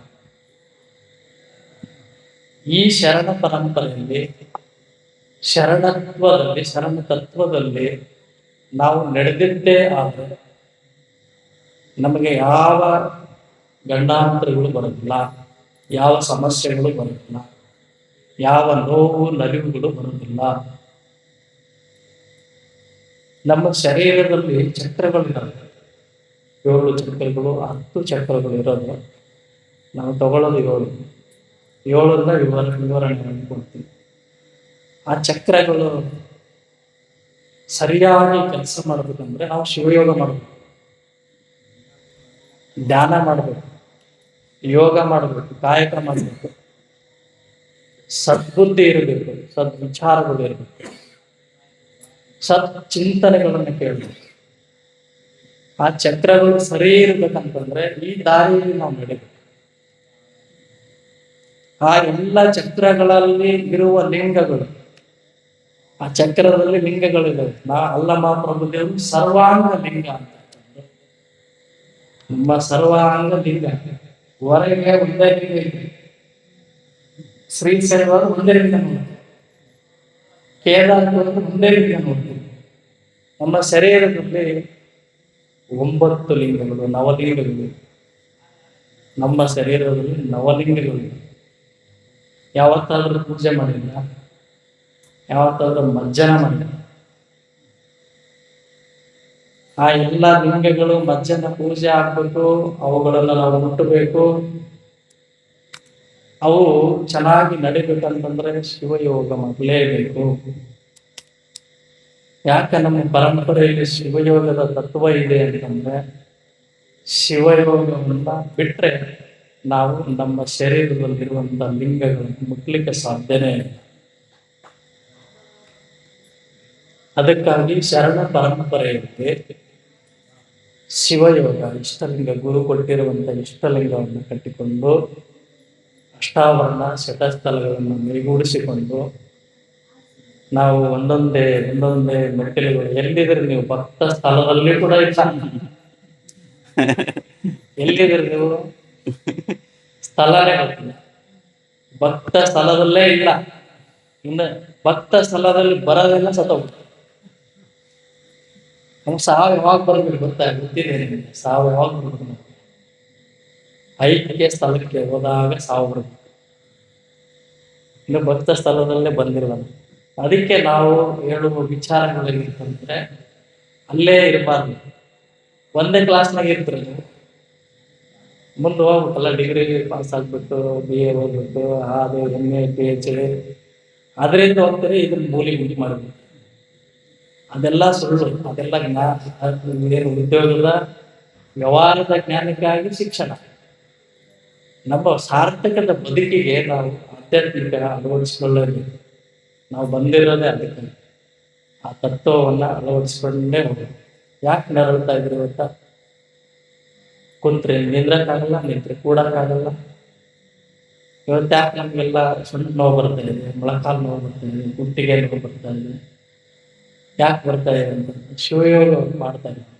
ಈ ಶರಣ ಪರಂಪರೆಯಲ್ಲಿ, ಶರಣತ್ವದಲ್ಲಿ, ಶರಣ ತತ್ವದಲ್ಲಿ ನಾವು ನಡೆದಿದ್ದೇ ಆದರೆ ನಮಗೆ ಯಾವ ಗಂಡಾಂತರಗಳು ಬರೋದಿಲ್ಲ, ಯಾವ ಸಮಸ್ಯೆಗಳು ಬರೋದಿಲ್ಲ, ಯಾವ ನೋವು ನಲಿವುಗಳು ಬರೋದಿಲ್ಲ. ನಮ್ಮ ಶರೀರದಲ್ಲಿ ಚಕ್ರಗಳಿದ್ದಾವೆ, 7 ಚಕ್ರಗಳು, 10 ಚಕ್ರಗಳು ಇರೋದು. ನಾವು ತಗೊಳ್ಳೋದು 7ರಿಂದ ವಿವರಣೆ ಕೊಡ್ತೀವಿ. ಆ ಚಕ್ರಗಳು ಸರಿಯಾಗಿ ಕೆಲಸ ಮಾಡಬೇಕಂದ್ರೆ ನಾವು ಶಿವಯೋಗ ಮಾಡಬೇಕು, ಧ್ಯಾನ ಮಾಡಬೇಕು, ಯೋಗ ಮಾಡಬೇಕು, ಕಾಯಕ ಮಾಡಬೇಕು, ಸದ್ಬುದ್ಧಿ ಇರಬೇಕು, ಸದ್ವಿಚಾರಗಳು ಇರಬೇಕು, ಸತ್ ಚಿಂತನೆಗಳನ್ನು ಕೇಳಬೇಕು. ಆ ಚಕ್ರಗಳು ಸರಿ ಇರ್ಬೇಕಂತಂದ್ರೆ ಈ ದಾರಿಯಲ್ಲಿ ನಾವು ನಡೆಯಬೇಕು. ಆ ಎಲ್ಲ ಚಕ್ರಗಳಲ್ಲಿ ಇರುವ ಲಿಂಗಗಳು, ಆ ಚಕ್ರದಲ್ಲಿ ಲಿಂಗಗಳಿವೆ. ಅಲ್ಲಮ್ಮ ಪ್ರಭುದೇವರು ಸರ್ವಾಂಗ ಲಿಂಗ ಅಂತ. ನಮ್ಮ ಸರ್ವಾಂಗ ಲಿಂಗ ಹೊರಗೆ ಒಂದೇ ಲಿಂಗ ಇದೆ. ಶ್ರೀಶೈಲ ಒಂದೇ ಲಿಂಗ ನೋಡ್ತೀವಿ, ಕೇದಾರ ಒಂದೇ ಲಿಂಗ ನೋಡ್ತೀವಿ. ನಮ್ಮ ಶರೀರದಲ್ಲಿ 9 ಲಿಂಗಗಳು, ನವಲಿಂಗಗಳು. ನಮ್ಮ ಶರೀರದಲ್ಲಿ ನವಲಿಂಗಗಳು. ಯಾವತ್ತಾದ್ರೂ ಪೂಜೆ ಮಾಡಿಲ್ಲ, ಯಾವತ್ತಾದ್ರೂ ಮಜ್ಜನ ಮಾಡಿಲ್ಲ. ಆ ಎಲ್ಲ ಲಿಂಗಗಳು ಮಜ್ಜನ ಪೂಜೆ ಆಗ್ಬೇಕು, ಅವುಗಳನ್ನ ನಾವು ಮುಟ್ಟಬೇಕು. ಅವು ಚೆನ್ನಾಗಿ ನಡಿಬೇಕಂತಂದ್ರೆ ಶಿವಯೋಗ ಮಾಡಲೇಬೇಕು. ಯಾಕೆ ನಮ್ಮ ಪರಂಪರೆಯಲ್ಲಿ ಶಿವಯೋಗದ ತತ್ವ ಇದೆ ಅಂತಂದ್ರೆ, ಶಿವಯೋಗವನ್ನ ಬಿಟ್ರೆ ನಾವು ನಮ್ಮ ಶರೀರದಲ್ಲಿರುವಂತ ಲಿಂಗಗಳನ್ನು ಮುಟ್ಲಿಕ್ಕೆ ಸಾಧ್ಯನೇ ಇಲ್ಲ. ಅದಕ್ಕಾಗಿ ಶರಣ ಪರಂಪರೆಯಲ್ಲಿ ಶಿವಯೋಗ, ಇಷ್ಟಲಿಂಗ, ಗುರು ಕೊಟ್ಟಿರುವಂತ ಇಷ್ಟಲಿಂಗವನ್ನು ಕಟ್ಟಿಕೊಂಡು ಅಷ್ಟಾವರಣ ಶತಸ್ಥಲಗಳನ್ನು ಮೈಗೂಡಿಸಿಕೊಂಡು ನಾವು ಒಂದೊಂದೇ ಮೆಟ್ಟಿಲುಗಳು. ಎಲ್ಲಿದ್ರೆ ನೀವು ಭಕ್ತ ಸ್ಥಳದಲ್ಲಿ ಕೂಡ ಇಲ್ಲ, ಎಲ್ಲಿದ್ರೆ ನೀವು ಸ್ಥಳನೇ ಗೊತ್ತಿಲ್ಲ, ಭಕ್ತ ಸ್ಥಳದಲ್ಲೇ ಇಲ್ಲ. ಇನ್ನು ಭಕ್ತ ಸ್ಥಳದಲ್ಲಿ ಬರೋದೆಲ್ಲ ಸತ್ತೋಗ್ತದೆ. ನಮ್ಗೆ ಸಾವು ಯಾವಾಗ ಬರ್ಬೇಕು ಗೊತ್ತಿದೆ ನಿಮಗೆ? ಸಾವು ಯಾವಾಗ ಬರ್ಬೇಕು? ಐಕ್ಯ ಸ್ಥಳಕ್ಕೆ ಹೋದಾಗ ಸಾವು ಬರ್ಬೇಕು. ಇನ್ನು ಭಕ್ತ ಸ್ಥಳದಲ್ಲೇ ಬಂದಿರಲ್ಲ. ಅದಕ್ಕೆ ನಾವು ಹೇಳುವ ವಿಚಾರಗಳೇನಿರ್ತಂದ್ರೆ, ಅಲ್ಲೇ ಇರಬಾರ್ದು. ಒಂದೇ ಕ್ಲಾಸ್ನಾಗ ಇರ್ತೀರಿ ನೀವು, ಮುಂದೆ ಹೋಗ್ಬೇಕಲ್ಲ, ಡಿಗ್ರಿ ಪಾಸ್ ಆಗ್ಬಿಟ್ಟು BA ಓದ್ಬಿಟ್ಟು ಅದು MA PhD ಅದರಿಂದ ಹೋಗ್ತಾರೆ. ಇದನ್ನ ಮೂಲಿ ಮಾಡಬೇಕು. ಅದೆಲ್ಲ ಸುಳ್ಳು. ಅದೆಲ್ಲ ಏನು ಉದ್ಯೋಗದ ವ್ಯವಹಾರದ ಜ್ಞಾನಕ್ಕಾಗಿ ಶಿಕ್ಷಣ. ನಮ್ಮ ಸಾರ್ಥಕದ ಬದುಕಿಗೆ ನಾವು ಆಧ್ಯಾತ್ಮಿಕ ಅಳವಡಿಸ್ಕೊಳ್ಳಬೇಕು. ನಾವು ಬಂದಿರೋದೇ ಅದಕ್ಕೆ. ಆ ತತ್ವವನ್ನು ಅಳವಡಿಸ್ಕೊಂಡೇ ಹೋಗ್ಬೇಕು. ಯಾಕೆ ನರಳ್ತಾ ಇದ್ರು ಗೊತ್ತಾ? ಕುಂತ್ರೆ ನಿಂದ್ರಕ್ಕಾಗಲ್ಲ, ನಿಂತ್ರೆ ಕೂಡಕ್ಕಾಗಲ್ಲ. ಇವತ್ತು ಯಾಕೆ ನಮಗೆಲ್ಲ ಸೊಂಟ ನೋವು ಬರ್ತಾ ಇದೆ, ಮೊಳಕಾಲು ನೋವು ಬರ್ತಾ ಇದೆ, ಕುತ್ತಿಗೆ ನೋವು ಬರ್ತಾ ಇದೆ? ಯಾಕೆ ಬರ್ತಾ ಇದೆ ಅಂತಂದ್ರೆ ಶಿವಯೋಗವನ್ನು ಮಾಡ್ತಾ ಇದ್ದಾರೆ.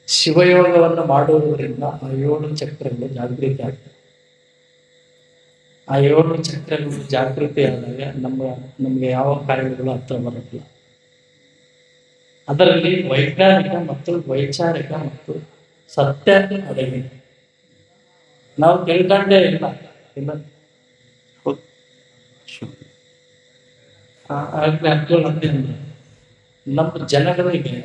ಶಿವಯೋಗವನ್ನು ಮಾಡುವುದರಿಂದ ಆ 7 ಚಕ್ರಗಳು ಜಾಗೃತಿ ಆಗ್ತದೆ. ಆ 7 ಚಕ್ರಗಳು ಜಾಗೃತಿ ಆದಾಗ ನಮ್ಗೆ ಯಾವ ಕಾರ್ಯಗಳು ಹತ್ರ ಬರೋದಿಲ್ಲ. ಅದರಲ್ಲಿ ವೈಜ್ಞಾನಿಕ ಮತ್ತು ವೈಚಾರಿಕ ಮತ್ತು ಸತ್ಯ ಅಡಗಿದೆ. ನಾವು ತಿಳ್ಕೊಂಡೇ ಇಲ್ಲ. ನಮ್ಮ ಜನಗಳಿಗೆ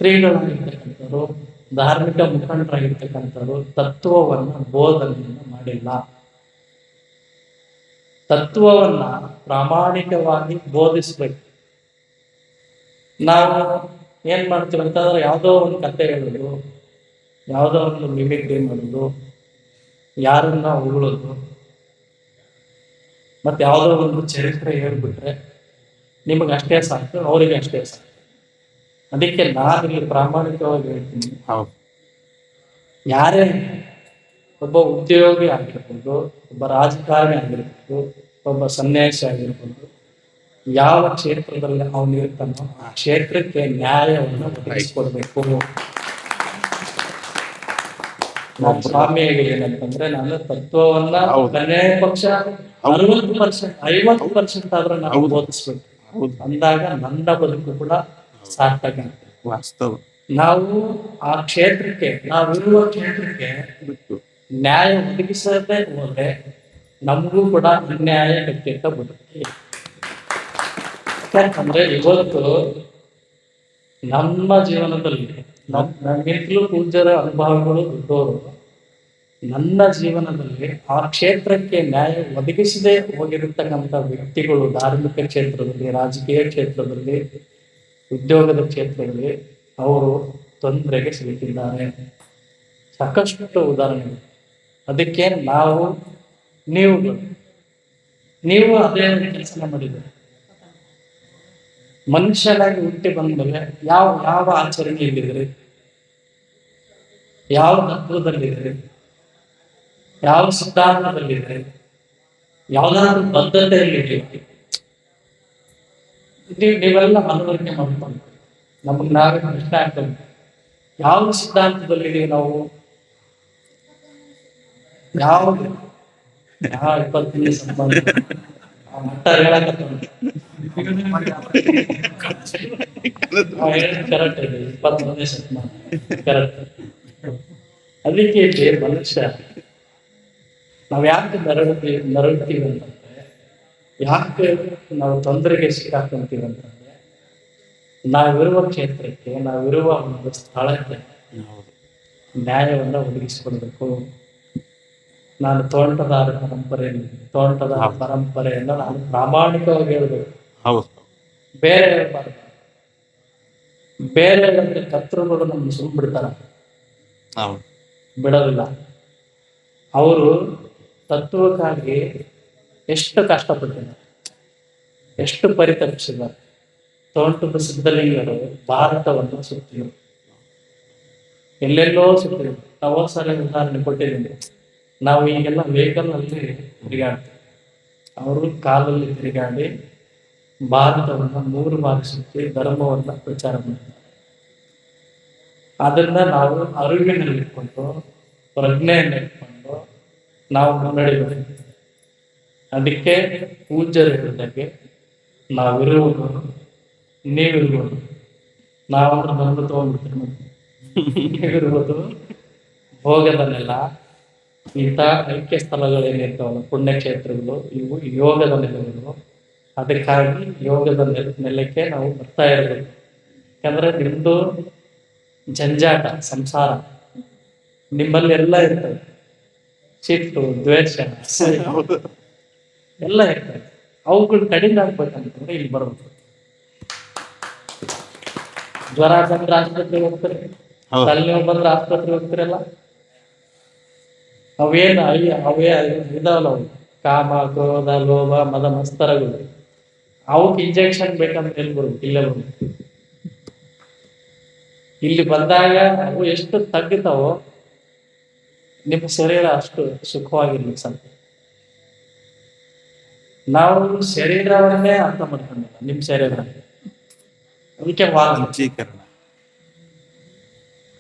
ಶ್ರೀಗಳಾಗಿರ್ತಕ್ಕಂಥವ್ರು, ಧಾರ್ಮಿಕ ಮುಖಂಡರಾಗಿರ್ತಕ್ಕಂಥವ್ರು ತತ್ವವನ್ನ ಬೋಧನೆಯನ್ನು ಮಾಡಿಲ್ಲ. ತತ್ವವನ್ನ ಪ್ರಾಮಾಣಿಕವಾಗಿ ಬೋಧಿಸ್ಬೇಕು. ನಾವು ಏನ್ ಮಾಡ್ತೀವಿ ಅಂತಂದ್ರೆ ಯಾವುದೋ ಒಂದು ಕತೆ ಹೇಳೋದು, ಯಾವುದೋ ಒಂದು ಮಿಮಿಕ್ರಿ ಮಾಡೋದು, ಯಾರನ್ನ ಹೊಗಳೋದು, ಮತ್ತೆ ಯಾವುದೋ ಒಂದು ಚರಿತ್ರೆ ಹೇಳ್ಬಿಟ್ರೆ ನಿಮಗೆ ಅಷ್ಟೇ ಸಾಕು, ಅವರಿಗೆ ಅಷ್ಟೇ ಸಾಕು. ಅದಕ್ಕೆ ನಾನು ಇಲ್ಲಿ ಪ್ರಾಮಾಣಿಕವಾಗಿ ಹೇಳ್ತೀನಿ, ಯಾರೇ ಒಬ್ಬ ಉದ್ಯೋಗಿ ಆಗಿರ್ಬೋದು, ಒಬ್ಬ ರಾಜಕಾರಣಿ ಆಗಿರ್ಬೋದು, ಒಬ್ಬ ಸನ್ಯಾಸಿ ಆಗಿರ್ಬೋದು, ಯಾವ ಕ್ಷೇತ್ರದಲ್ಲಿ ಅವನು ಇರ್ತಾನೋ ಆ ಕ್ಷೇತ್ರಕ್ಕೆ ನ್ಯಾಯವನ್ನು ಒದಗಿಸಿಕೊಡ್ಬೇಕು. ನಾನು ಸ್ವಾಮಿಯಾಗಿ ಏನಂತಂದ್ರೆ, ನಾನು ತತ್ವವನ್ನ ಕೊನೆ ಪಕ್ಷ 60%, 50% ಆದ್ರೂ ನಾವು ಬೋಧಿಸ್ಬೇಕು. ಅಂದಾಗ ನನ್ನ ಬದುಕು ಕೂಡ ಸಾರ್ಥಕ ಆಗ್ತದೆ. ನಾವು ಆ ಕ್ಷೇತ್ರಕ್ಕೆ, ನಾವಿರುವ ಕ್ಷೇತ್ರಕ್ಕೆ ನ್ಯಾಯ ಒದಗಿಸದೆ ಹೋದ್ರೆ ನಮಗೂ ಕೂಡ ಅನ್ಯಾಯ ಕೆಟ್ಟ ಬದುಕಿ. ಯಾಕಂದ್ರೆ ಇವತ್ತು ನಮ್ಮ ಜೀವನದಲ್ಲಿ ನಮ್ಗಿಂತಲೂ ಪೂಜ್ಯರ ಅನುಭವಗಳು ದೊಡ್ಡವರು. ನನ್ನ ಜೀವನದಲ್ಲಿ ಆ ಕ್ಷೇತ್ರಕ್ಕೆ ನ್ಯಾಯ ಒದಗಿಸದೆ ಹೋಗಿರತಕ್ಕಂಥ ವ್ಯಕ್ತಿಗಳು, ಧಾರ್ಮಿಕ ಕ್ಷೇತ್ರದಲ್ಲಿ, ರಾಜಕೀಯ ಕ್ಷೇತ್ರದಲ್ಲಿ, ಉದ್ಯೋಗದ ಕ್ಷೇತ್ರದಲ್ಲಿ ಅವರು ತೊಂದರೆಗೆ ಸಿಲುಕಿದ್ದಾರೆ. ಸಾಕಷ್ಟು ಉದಾಹರಣೆಗಳು. ಅದಕ್ಕೆ ನೀವು ಅದೇ ಕೆಲಸ ಮಾಡಿದ್ದೀರಿ. ಮನುಷ್ಯನಾಗಿ ಹುಟ್ಟಿ ಬಂದ್ಮೇಲೆ ಯಾವ ಆಚರಣೆ ಇಲ್ಲಿದ್ರಿ, ಯಾವ ತತ್ವದಲ್ಲಿದ್ರಿ, ಯಾವ ಸಿದ್ಧಾಂತದಲ್ಲಿದ್ರಿ, ಯಾವ್ದಾದ್ರು ಬದ್ಧತೆಯಲ್ಲಿದ್ದೀವಿ, ನೀವೆಲ್ಲ ಮನವರಿಕೆ ಮಾಡ್ಕೊಂಡು ನಮಗ್ ನಾವೇ ಪ್ರಶ್ನೆ ಆಗ್ತದೆ. ಯಾವ ಸಿದ್ಧಾಂತದಲ್ಲಿದ್ದೀವಿ ನಾವು? ಯಾವ 20ನೇ ಸಂಬಂಧ ಮಟ್ಟ ಹೇಳಕತ್ತ ಕರೆಕ್ಟ್ ಇದೆ. 21ನೇ ಶತಮಾನ ಕರೆಕ್ಟ್. ಅದಕ್ಕೆ ಇಲ್ಲಿ ಮನುಷ್ಯ ನಾವ್ ಯಾಕೆ ನರಳ್ತೀವಿ ಅಂತಂದ್ರೆ, ಯಾಕೆ ನಾವು ತೊಂದರೆಗೆ ಸಿಕ್ಕಾಕೊಂತೀವಿ ಅಂತಂದ್ರೆ, ನಾವಿರುವ ಕ್ಷೇತ್ರಕ್ಕೆ, ನಾವಿರುವ ಒಂದು ಸ್ಥಳಕ್ಕೆ ನ್ಯಾಯವನ್ನು ಒದಗಿಸಿಕೊಡ್ಬೇಕು. ನಾನು ತೋಂಟದಾರ ಪರಂಪರೆಯನ್ನು ನಾನು ಪ್ರಾಮಾಣಿಕವಾಗಿ ಹೇಳ್ಬೇಕು. ಬೇರೆ ಹೇಳ್ಬಾರ್ದು. ಬೇರೆ ಹೇಳಿದ್ರೆ ಕರ್ತೃಗಳು ನಮ್ಗೆ ಸುಮ್ಬಿಡ್ತಾರ, ಬಿಡೋದಿಲ್ಲ. ಅವರು ತತ್ವಕ್ಕಾಗಿ ಎಷ್ಟು ಕಷ್ಟಪಟ್ಟಿದ್ದಾರೆ, ಎಷ್ಟು ಪರಿತಪಿಸಿದ್ದಾರೆ. ತೋಂಟದ ಸಿದ್ಧಲಿಂಗರು ಭಾರತವನ್ನು ಸುತ್ತಿದರು, ಎಲ್ಲೆಲ್ಲೋ ಸುತ್ತಿದ್ರು. ನಾವು ಸರಿ ಉದಾಹರಣೆ ಕೊಟ್ಟಿದ್ದೀನಿ. ನಾವು ಈಗೆಲ್ಲ ವೆಹಿಕಲ್ ಅಲ್ಲಿ ತಿರುಗಾಡ್ತೀವಿ, ಅವರು ಕಾಲಲ್ಲಿ ತಿರುಗಾಡಿ ಭಾರತವನ್ನು 3 ಬಾರಿ ಸುತ್ತಿ ಧರ್ಮವನ್ನು ಪ್ರಚಾರ ಮಾಡ್ತಾರೆ. ಅದರಿಂದ ನಾವು ಅರಿವಿನಲ್ಲಿಟ್ಕೊಂಡು, ಪ್ರಜ್ಞೆಯನ್ನಿಟ್ಕೊಂಡು ನಾವು ಮುನ್ನಡೆಯಬೇಕು. ಅದಕ್ಕೆ ಪೂಜ್ಯರು ಹೇಳಿದಾಗೆ ನಾವಿರುವುದು, ನೀವಿರ್ಬೋದು. ನಾವಂದ್ರೆ ಬಂದು ತಗೊಂಡ್ಬಿಡ್ತೀವಿ. ನೀವಿರುವುದು ಭೋಗದ ನೆಲ. ಇಂಥ ಐಕ್ಯ ಸ್ಥಳಗಳೇನಿರ್ತಾವಲ್ಲ, ಪುಣ್ಯಕ್ಷೇತ್ರಗಳು, ಇವು ಯೋಗದ ನೆಲೆಗಳು. ಅದಕ್ಕಾಗಿ ಯೋಗದ ನೆಲಕ್ಕೆ ನಾವು ಬರ್ತಾ ಇರಬೇಕು. ಯಾಕಂದ್ರೆ ನಿಮ್ದು ಜಂಜಾಟ ಸಂಸಾರ ನಿಮ್ಮಲ್ಲಿ ಎಲ್ಲ ಇರ್ತದೆ. ಸಿಟ್ಟು, ದ್ವೇಷ, ಎಲ್ಲ ಇರ್ತದೆ. ಅವುಗಳು ಕಡಿಮೆ ಆಗ್ಬೇಕಂತಂದ್ರೆ ಇಲ್ಲಿ ಬರ್ಬೇಕು. ಜ್ವರ ಬಂದ್ರೆ ಆಸ್ಪತ್ರೆಗೆ ಹೋಗ್ತಾರೆ, ತಲೆನೋವು ಬಂದ್ರೆ ಆಸ್ಪತ್ರೆಗೆ ಹೋಗ್ತಿರಲ್ಲ. ಅವೇ ಇದಾವಲ್ಲ, ಅವು ಕಾಮ, ಕ್ರೋಧ, ಲೋಭ, ಮದ, ಮಸ್ತರಗಳು. ಅವಕ್ಕೆ ಇಂಜೆಕ್ಷನ್ ಬೇಕಂದ್ರೆ ಎಲ್ಲಿ ಬರ್ಬೇಕು? ಇಲ್ಲೇ ಬರ್ಬೇಕು. ಇಲ್ಲಿ ಬಂದಾಗ ಅವು ಎಷ್ಟು ತಗ್ಗುತ್ತಾವೋ ನಿಮ್ಮ ಶರೀರ ಅಷ್ಟು ಸುಖವಾಗಿರ್ಲಿಕ್ಕೆ ಸಾಧ್ಯ. ನಾವು ಶರೀರವನ್ನೇ ಅರ್ಥ ಮಾಡ್ಕೊಂಡಿಲ್ಲ, ನಿಮ್ ಶರೀರ ಅದಕ್ಕೆ ಪಂಚೀಕರಣ.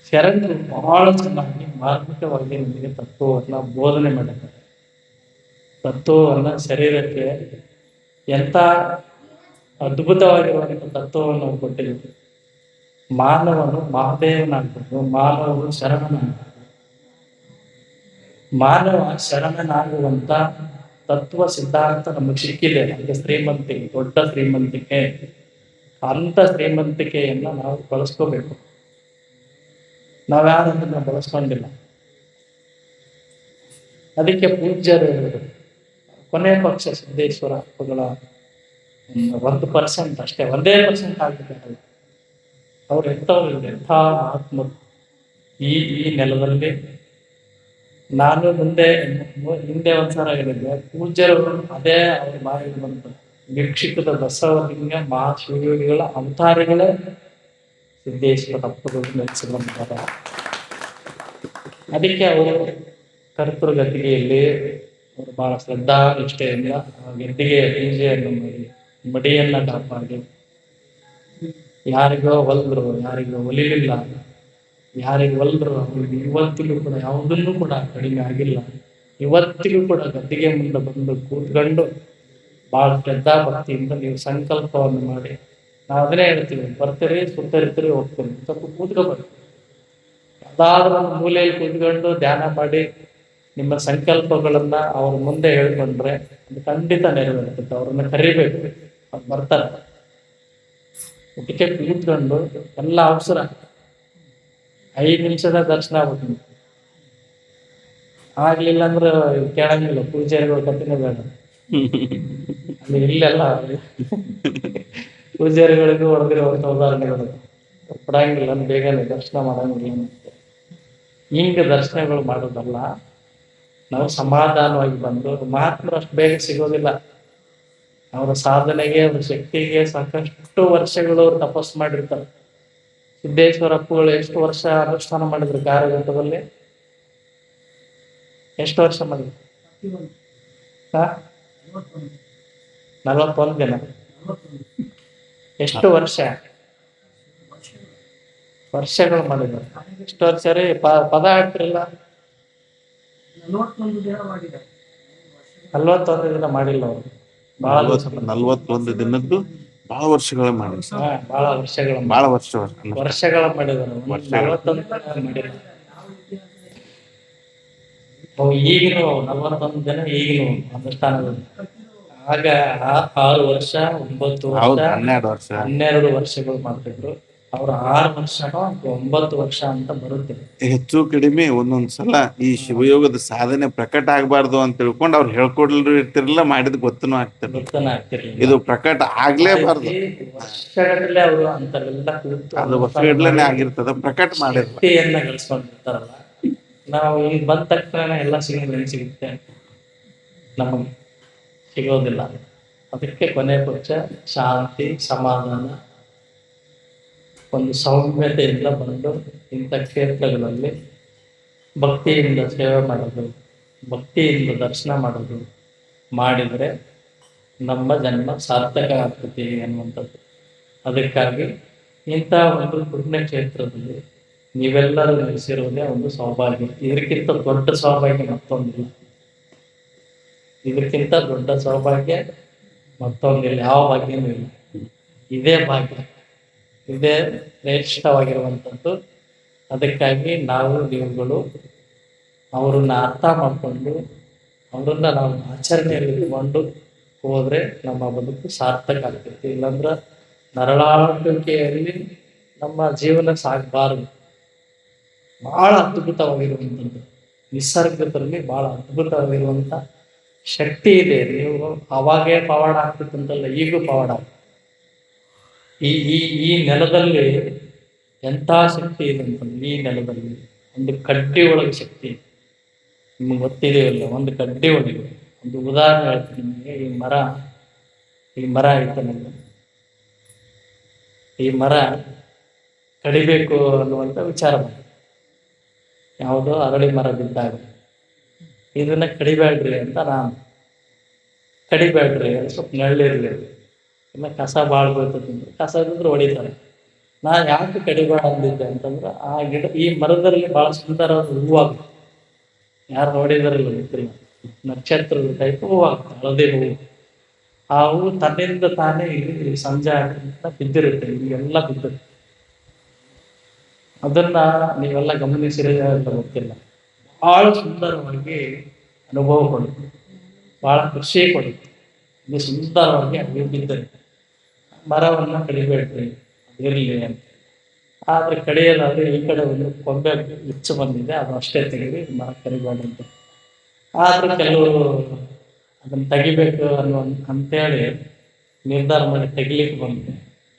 ಶರಣರು ಬಹಳ ಚೆನ್ನಾಗಿ ಮಾರ್ಮಿಕವಾಗಿ ನಿಮಗೆ ತತ್ವವನ್ನ ಬೋಧನೆ ಮಾಡಿದ್ದಾರೆ. ತತ್ವವನ್ನ ಶರೀರಕ್ಕೆ ಎಂತ ಅದ್ಭುತವಾಗಿರುವಂತ ತತ್ವವನ್ನು ಕೊಟ್ಟಿದ್ದಾರೆ. ಮಾನವನು ಮಹಾದೇವನಾಗಬೇಕು, ಮಾನವನು ಶರಣನಾಗಬೇಕು. ಮಾನವ ಶರಣನಾಗುವಂತ ತತ್ವ ಸಿದ್ಧಾಂತ ನಮಗೆ ಸಿಕ್ಕಿದೆ. ಅದು ಶ್ರೀಮಂತಿಕೆ, ದೊಡ್ಡ ಶ್ರೀಮಂತಿಕೆ. ಅಂತ ಶ್ರೀಮಂತಿಕೆಯನ್ನ ನಾವು ಬಳಸ್ಕೋಬೇಕು. ನಾವ್ಯಾರು ಅದನ್ನ ಬಳಸ್ಕೊಂಡಿಲ್ಲ. ಅದಕ್ಕೆ ಪೂಜ್ಯರು ಕೊನೆ ಪಕ್ಷ ಸಿದ್ದೇಶ್ವರ ಅಪ್ಪುಗಳ 1% ಅಷ್ಟೇ, 1% ಆಗಿದ್ದಾರೆ. ಅವ್ರು ಎಂಥವ್ರು, ಎಂಥ ಮಹಾತ್ಮರು. ಈ ನೆಲದಲ್ಲಿ ನಾನು ಹಿಂದೆ ಒಂದ್ಸಲ ಹೇಳಿದ್ದೆ, ಪೂಜ್ಯರು ಅದೇ ಅವ್ರ ಬಾಯಿಗೆ ಬಂತು. ಭಿಕ್ಷುಕದ ಬಸವಲಿಂಗ ಮಹಾಶಿವಗಳ ಅವತಾರಗಳೇ ಸಿದ್ದೇಶ್ವರ ಅಪ್ಪುಗಳು ನೆಲೆಸಿಕೊಂಡಿದ್ದಾರೆ. ಅದಕ್ಕೆ ಅವರು ಕರ್ತೃಗತಿಗೆಯಲ್ಲಿ ಅವರು ಬಹಳ ಶ್ರದ್ಧಾ ನಿಷ್ಠೆಯಿಂದ ಗೆದ್ದಿಗೆ ಪೂಜೆಯನ್ನು ಮಾಡಿ, ಮಡಿಯನ್ನ ಕಾಪಾಡಿ, ಯಾರಿಗೋ ಒಲ್ದ್ರು, ಯಾರಿಗೋ ಒಲಿಲಿಲ್ಲ, ಯಾರಿಗೆ ಒಲ್ದ್ರು ಅವ್ರಿಗೆ ಇವತ್ತಿಗೂ ಕೂಡ ಯಾವುದನ್ನು ಕೂಡ ಕಡಿಮೆ ಆಗಿಲ್ಲ. ಇವತ್ತಿಗೂ ಕೂಡ ಗದ್ದಿಗೆ ಮುಂದೆ ಬಂದು ಕೂತ್ಕೊಂಡು ಬಹಳ ಶ್ರದ್ಧಾ ಭಕ್ತಿಯಿಂದ ನೀವು ಸಂಕಲ್ಪವನ್ನು ಮಾಡಿ, ನಾವು ಅದನ್ನೇ ಹೇಳ್ತೀವಿ, ಬರ್ತೀರಿ ಸುತ್ತರಿತೀರಿ ಹೋಗ್ತೀರಿ, ಸ್ವಲ್ಪ ಕೂತ್ಕೋಬೇಕು. ಯಾವ್ದಾದ್ರೂ ಒಂದು ಮೂಲೆಯಲ್ಲಿ ಕೂತ್ಕೊಂಡು ಧ್ಯಾನ ಮಾಡಿ ನಿಮ್ಮ ಸಂಕಲ್ಪಗಳನ್ನ ಅವ್ರ ಮುಂದೆ ಹೇಳ್ಕೊಂಡ್ರೆ ಅದು ಖಂಡಿತ ನೆರವೇರುತ್ತೆ. ಅವ್ರನ್ನ ಕರಿಬೇಕು, ಅವ್ರು ಬರ್ತಾರೆ. ಅದಕ್ಕೆ ಕೂತ್ಕೊಂಡು ಎಲ್ಲ ಅವಸರ 5 ನಿಮಿಷದ ದರ್ಶನ ಆಗ್ಬೇಕು. ಆಗ್ಲಿಲ್ಲ ಅಂದ್ರೆ ಕೇಳಂಗಿಲ್ಲ, ಪೂಜಾರಿಗಳು ಕತ್ತಿನೇ ಬೇಡ. ಅಲ್ಲಿ ಇಲ್ಲೆಲ್ಲ ಪೂಜಾರಿಗಳಿಗೂ ಹೊಡೆದಿರುವಂತ ಉದಾಹರಣೆಗಳು ಕೊಡಂಗಿಲ್ಲ, ಬೇಗನೆ ದರ್ಶನ ಮಾಡಂಗಿಲ್ಲ. ಹಿಂಗ ದರ್ಶನಗಳು ಮಾಡೋದಲ್ಲ, ನಾವು ಸಮಾಧಾನವಾಗಿ ಬಂದು, ಮಹಾತ್ಮರು ಅಷ್ಟು ಬೇಗ ಸಿಗೋದಿಲ್ಲ. ಅವರ ಸಾಧನೆಗೆ, ಅವರ ಶಕ್ತಿಗೆ ಸಾಕಷ್ಟು ವರ್ಷಗಳು ತಪಸ್ಸು ಮಾಡಿರ್ತಾರೆ. ಸಿದ್ದೇಶ್ವರ ಅಪ್ಪುಗಳು ಎಷ್ಟು ವರ್ಷ ಅನುಷ್ಠಾನ ಮಾಡಿದ್ರು ಕಾರ್ಯಘಟ್ಟದಲ್ಲಿ? ಎಷ್ಟು ವರ್ಷ ಮಾಡಿದ್ರು? 41 ದಿನ. ಎಷ್ಟು ವರ್ಷಗಳು ಮಾಡಿದ್ರು. ಎಷ್ಟು ವರ್ಷ ರೀ? ಪದ ಆಡ್ತಿರಲ್ಲ. 41 ದಿನ ಮಾಡಿಲ್ಲ ಅವರು. 41 ದಿನದ್ದು ಬಹಳ ವರ್ಷಗಳ ಮಾಡಿ, ಬಹಳ ವರ್ಷಗಳ ಮಾಡಿದ್ರು. 41 ಮಾಡಿದ್ರು. ಈಗಿನ 41 ದಿನ ಈಗಿನ ಅನುಷ್ಠಾನಗಳು. ಆಗ 6 ವರ್ಷ 9 ವರ್ಷ 12 ವರ್ಷಗಳು ಮಾಡ್ತಿದ್ರು. ಅವ್ರು 6 ವರ್ಷ 9 ವರ್ಷ ಅಂತ ಬರುತ್ತೆ. ಹೆಚ್ಚು ಕಡಿಮೆ ಒಂದೊಂದ್ಸಲ ಈ ಶಿವಯೋಗದ ಸಾಧನೆ ಪ್ರಕಟ ಆಗ್ಬಾರ್ದು ಅಂತ ತಿಳ್ಕೊಂಡು ಅವ್ರು ಹೇಳ್ಕೊಡ್ಲು ಇರ್ತಿರ್ಲಿಲ್ಲ, ಮಾಡಿದ್ ಗೊತ್ತನೂ ಆಗ್ತಿರ್ಲಿಲ್ಲ. ಇದು ಪ್ರಕಟ ಆಗ್ಲೇಬಾರ್ದು. ವರ್ಷಗಟ್ಟಲೆ ಅವರು ಅಂತವೆಲ್ಲ ಅದು ವರ್ಷಗಟ್ಟಲೆ ಆಗಿರ್ತದ, ಪ್ರಕಟ ಮಾಡಿರ್ತೀಯನ್ನ ಗಳಿಸ್ಕೊಂಡಿರ್ತಾರಲ್ಲ. ನಾವು ಈಗ ಬಂದ ತಕ್ಷಣ ಎಲ್ಲ ಸಿಗುತ್ತೆ, ನಮಗೆ ಸಿಗೋದಿಲ್ಲ. ಅದಕ್ಕೆ ಕೊನೆ ಪಕ್ಷ ಶಾಂತಿ, ಸಮಾಧಾನ, ಒಂದು ಸೌಮ್ಯತೆಯಿಂದ ಬಂದು ಇಂಥ ಕ್ಷೇತ್ರಗಳಲ್ಲಿ ಭಕ್ತಿಯಿಂದ ಸೇವೆ ಮಾಡೋದು, ಭಕ್ತಿಯಿಂದ ದರ್ಶನ ಮಾಡೋದು ಮಾಡಿದರೆ ನಮ್ಮ ಜನ್ಮ ಸಾರ್ಥಕ ಆಗ್ತದೆ ಅನ್ನುವಂಥದ್ದು. ಅದಕ್ಕಾಗಿ ಇಂಥ ಒಂದು ಪುಣ್ಯ ಕ್ಷೇತ್ರದಲ್ಲಿ ನೀವೆಲ್ಲರೂ ನೆಲೆಸಿರುವುದೇ ಒಂದು ಸೌಭಾಗ್ಯ. ಇದಕ್ಕಿಂತ ದೊಡ್ಡ ಸೌಭಾಗ್ಯ ಮತ್ತೊಂದಿಲ್ಲ. ಇದಕ್ಕಿಂತ ದೊಡ್ಡ ಸೌಭಾಗ್ಯ ಮತ್ತೊಂದಿಲ್ಲ, ಯಾವ ಭಾಗ್ಯನೂ ಇಲ್ಲ. ಇದೇ ಭಾಗ್ಯ, ಇದೇ ಶ್ರೇಷ್ಠವಾಗಿರುವಂಥದ್ದು. ಅದಕ್ಕಾಗಿ ನಾವು ನೀವುಗಳು ಅವರನ್ನ ಅರ್ಥ ಮಾಡಿಕೊಂಡು ಅವರನ್ನ ನಾವು ಆಚರಣೆಯಲ್ಲಿ ಇಟ್ಕೊಂಡು ಹೋದ್ರೆ ನಮ್ಮ ಬದುಕು ಸಾರ್ಥಕ ಆಗ್ತೈತಿ. ಇಲ್ಲಾಂದ್ರೆ ನರಳಾಟಿಕೆಯಲ್ಲಿ ನಮ್ಮ ಜೀವನ ಸಾಗಬಾರದು. ಬಹಳ ಅದ್ಭುತವಾಗಿರುವಂಥದ್ದು ನಿಸರ್ಗದಲ್ಲಿ ಬಹಳ ಅದ್ಭುತವಾಗಿರುವಂಥ ಶಕ್ತಿ ಇದೆ. ನೀವು ಅವಾಗೇ ಪವಾಡ ಆಗ್ತಿತ್ತಂತಲ್ಲ, ಈಗೂ ಪವಾಡ. ಈ ನೆಲದಲ್ಲಿ ಎಂಥ ಶಕ್ತಿ ಇದೆ ಅಂತಂದ್ರೆ, ಈ ನೆಲದಲ್ಲಿ ಒಂದು ಕಡ್ಡಿ ಒಳಗೆ ಶಕ್ತಿ. ನಿಮ್ಗೆ ಗೊತ್ತಿದೆಯಲ್ಲ, ಒಂದು ಕಡ್ಡಿ ಒಳಗೆ. ಒಂದು ಉದಾಹರಣೆ ಹೇಳ್ತೀನಿ ನಿಮಗೆ. ಈ ಮರ ಐತನಲ್ಲ, ಈ ಮರ ಕಡಿಬೇಕು ಅನ್ನುವಂಥ ವಿಚಾರ ಬಂತು. ಯಾವುದೋ ಅರಳಿ ಮರ ಬಿದ್ದಾಗ ಇದನ್ನ ಕಡಿಬೇಡ್ರಿ ಅಂತ ನಾನು ಕಡಿಬೇಡ್ರಿ, ಸ್ವಲ್ಪ ನೆಳ್ಳಿರ್ಲಿ, ಇಲ್ಲ ಕಸ ಭಾಳ ಬೀಳ್ತೈತಿ ಅಂದ್ರೆ ಕಸ ಇದ್ರೆ ಹೊಡಿತಾರೆ. ನಾ ಯಾಕೆ ಕಡಿಬೇಡ ಅಂದಿದ್ದೆ ಅಂತಂದ್ರೆ ಆ ಗಿಡ, ಈ ಮರದಲ್ಲಿ ಭಾಳ ಸುಂದರವಾದ ಹೂವಾಗುತ್ತೆ. ಯಾರು ನೋಡಿದಾರಲ್ಲ ಗೊತ್ತಿಲ್ಲ, ನಕ್ಷತ್ರದ ಟೈಪ್ ಹೂವಾಗುತ್ತೆ, ಹಳದಿ ಹೂವು. ಆ ಹೂವು ತನ್ನಿಂದ ತಾನೇ ಇಲ್ಲಿ ಸಂಜೆ ಆಗಿಂದ ಬಿದ್ದಿರುತ್ತೆ, ಇಲ್ಲೆಲ್ಲ ಬಿದ್ದಿರುತ್ತೆ. ಅದನ್ನ ನೀವೆಲ್ಲ ಗಮನಿಸಿರೋ ಅಂತ ಗೊತ್ತಿಲ್ಲ. ಬಹಳ ಸುಂದರವಾಗಿ ಅನುಭವ ಕೊಡುತ್ತೆ, ಬಹಳ ಖುಷಿ ಕೊಡುತ್ತೆ. ಇದು ಸುಂದರವಾಗಿ ಅಲ್ಲಿಗೆ ಬಿದ್ದರೆ ಮರವನ್ನ ಕಡಿಬೇಡ್ರಿ, ಇರಲಿ ಅಂತ. ಆದ್ರೆ ಕಡಿಯೋದಾದ್ರೆ ಈ ಕಡೆ ಒಂದು ಕೊಂಬೆ ಹುಚ್ಚು ಬಂದಿದೆ, ಅದು ಅಷ್ಟೇ ತೆಗೆದು ಮರ ಕಡಿಬೇಡ್ರಿ ಅಂತ. ಆದ್ರೆ ಕೆಲವರು ಅದನ್ನ ತೆಗಿಬೇಕು ಅಂತೇಳಿ ನಿರ್ಧಾರ ಮಾಡಿ ತೆಗಿಲಿಕ್ಕೆ ಬಂದು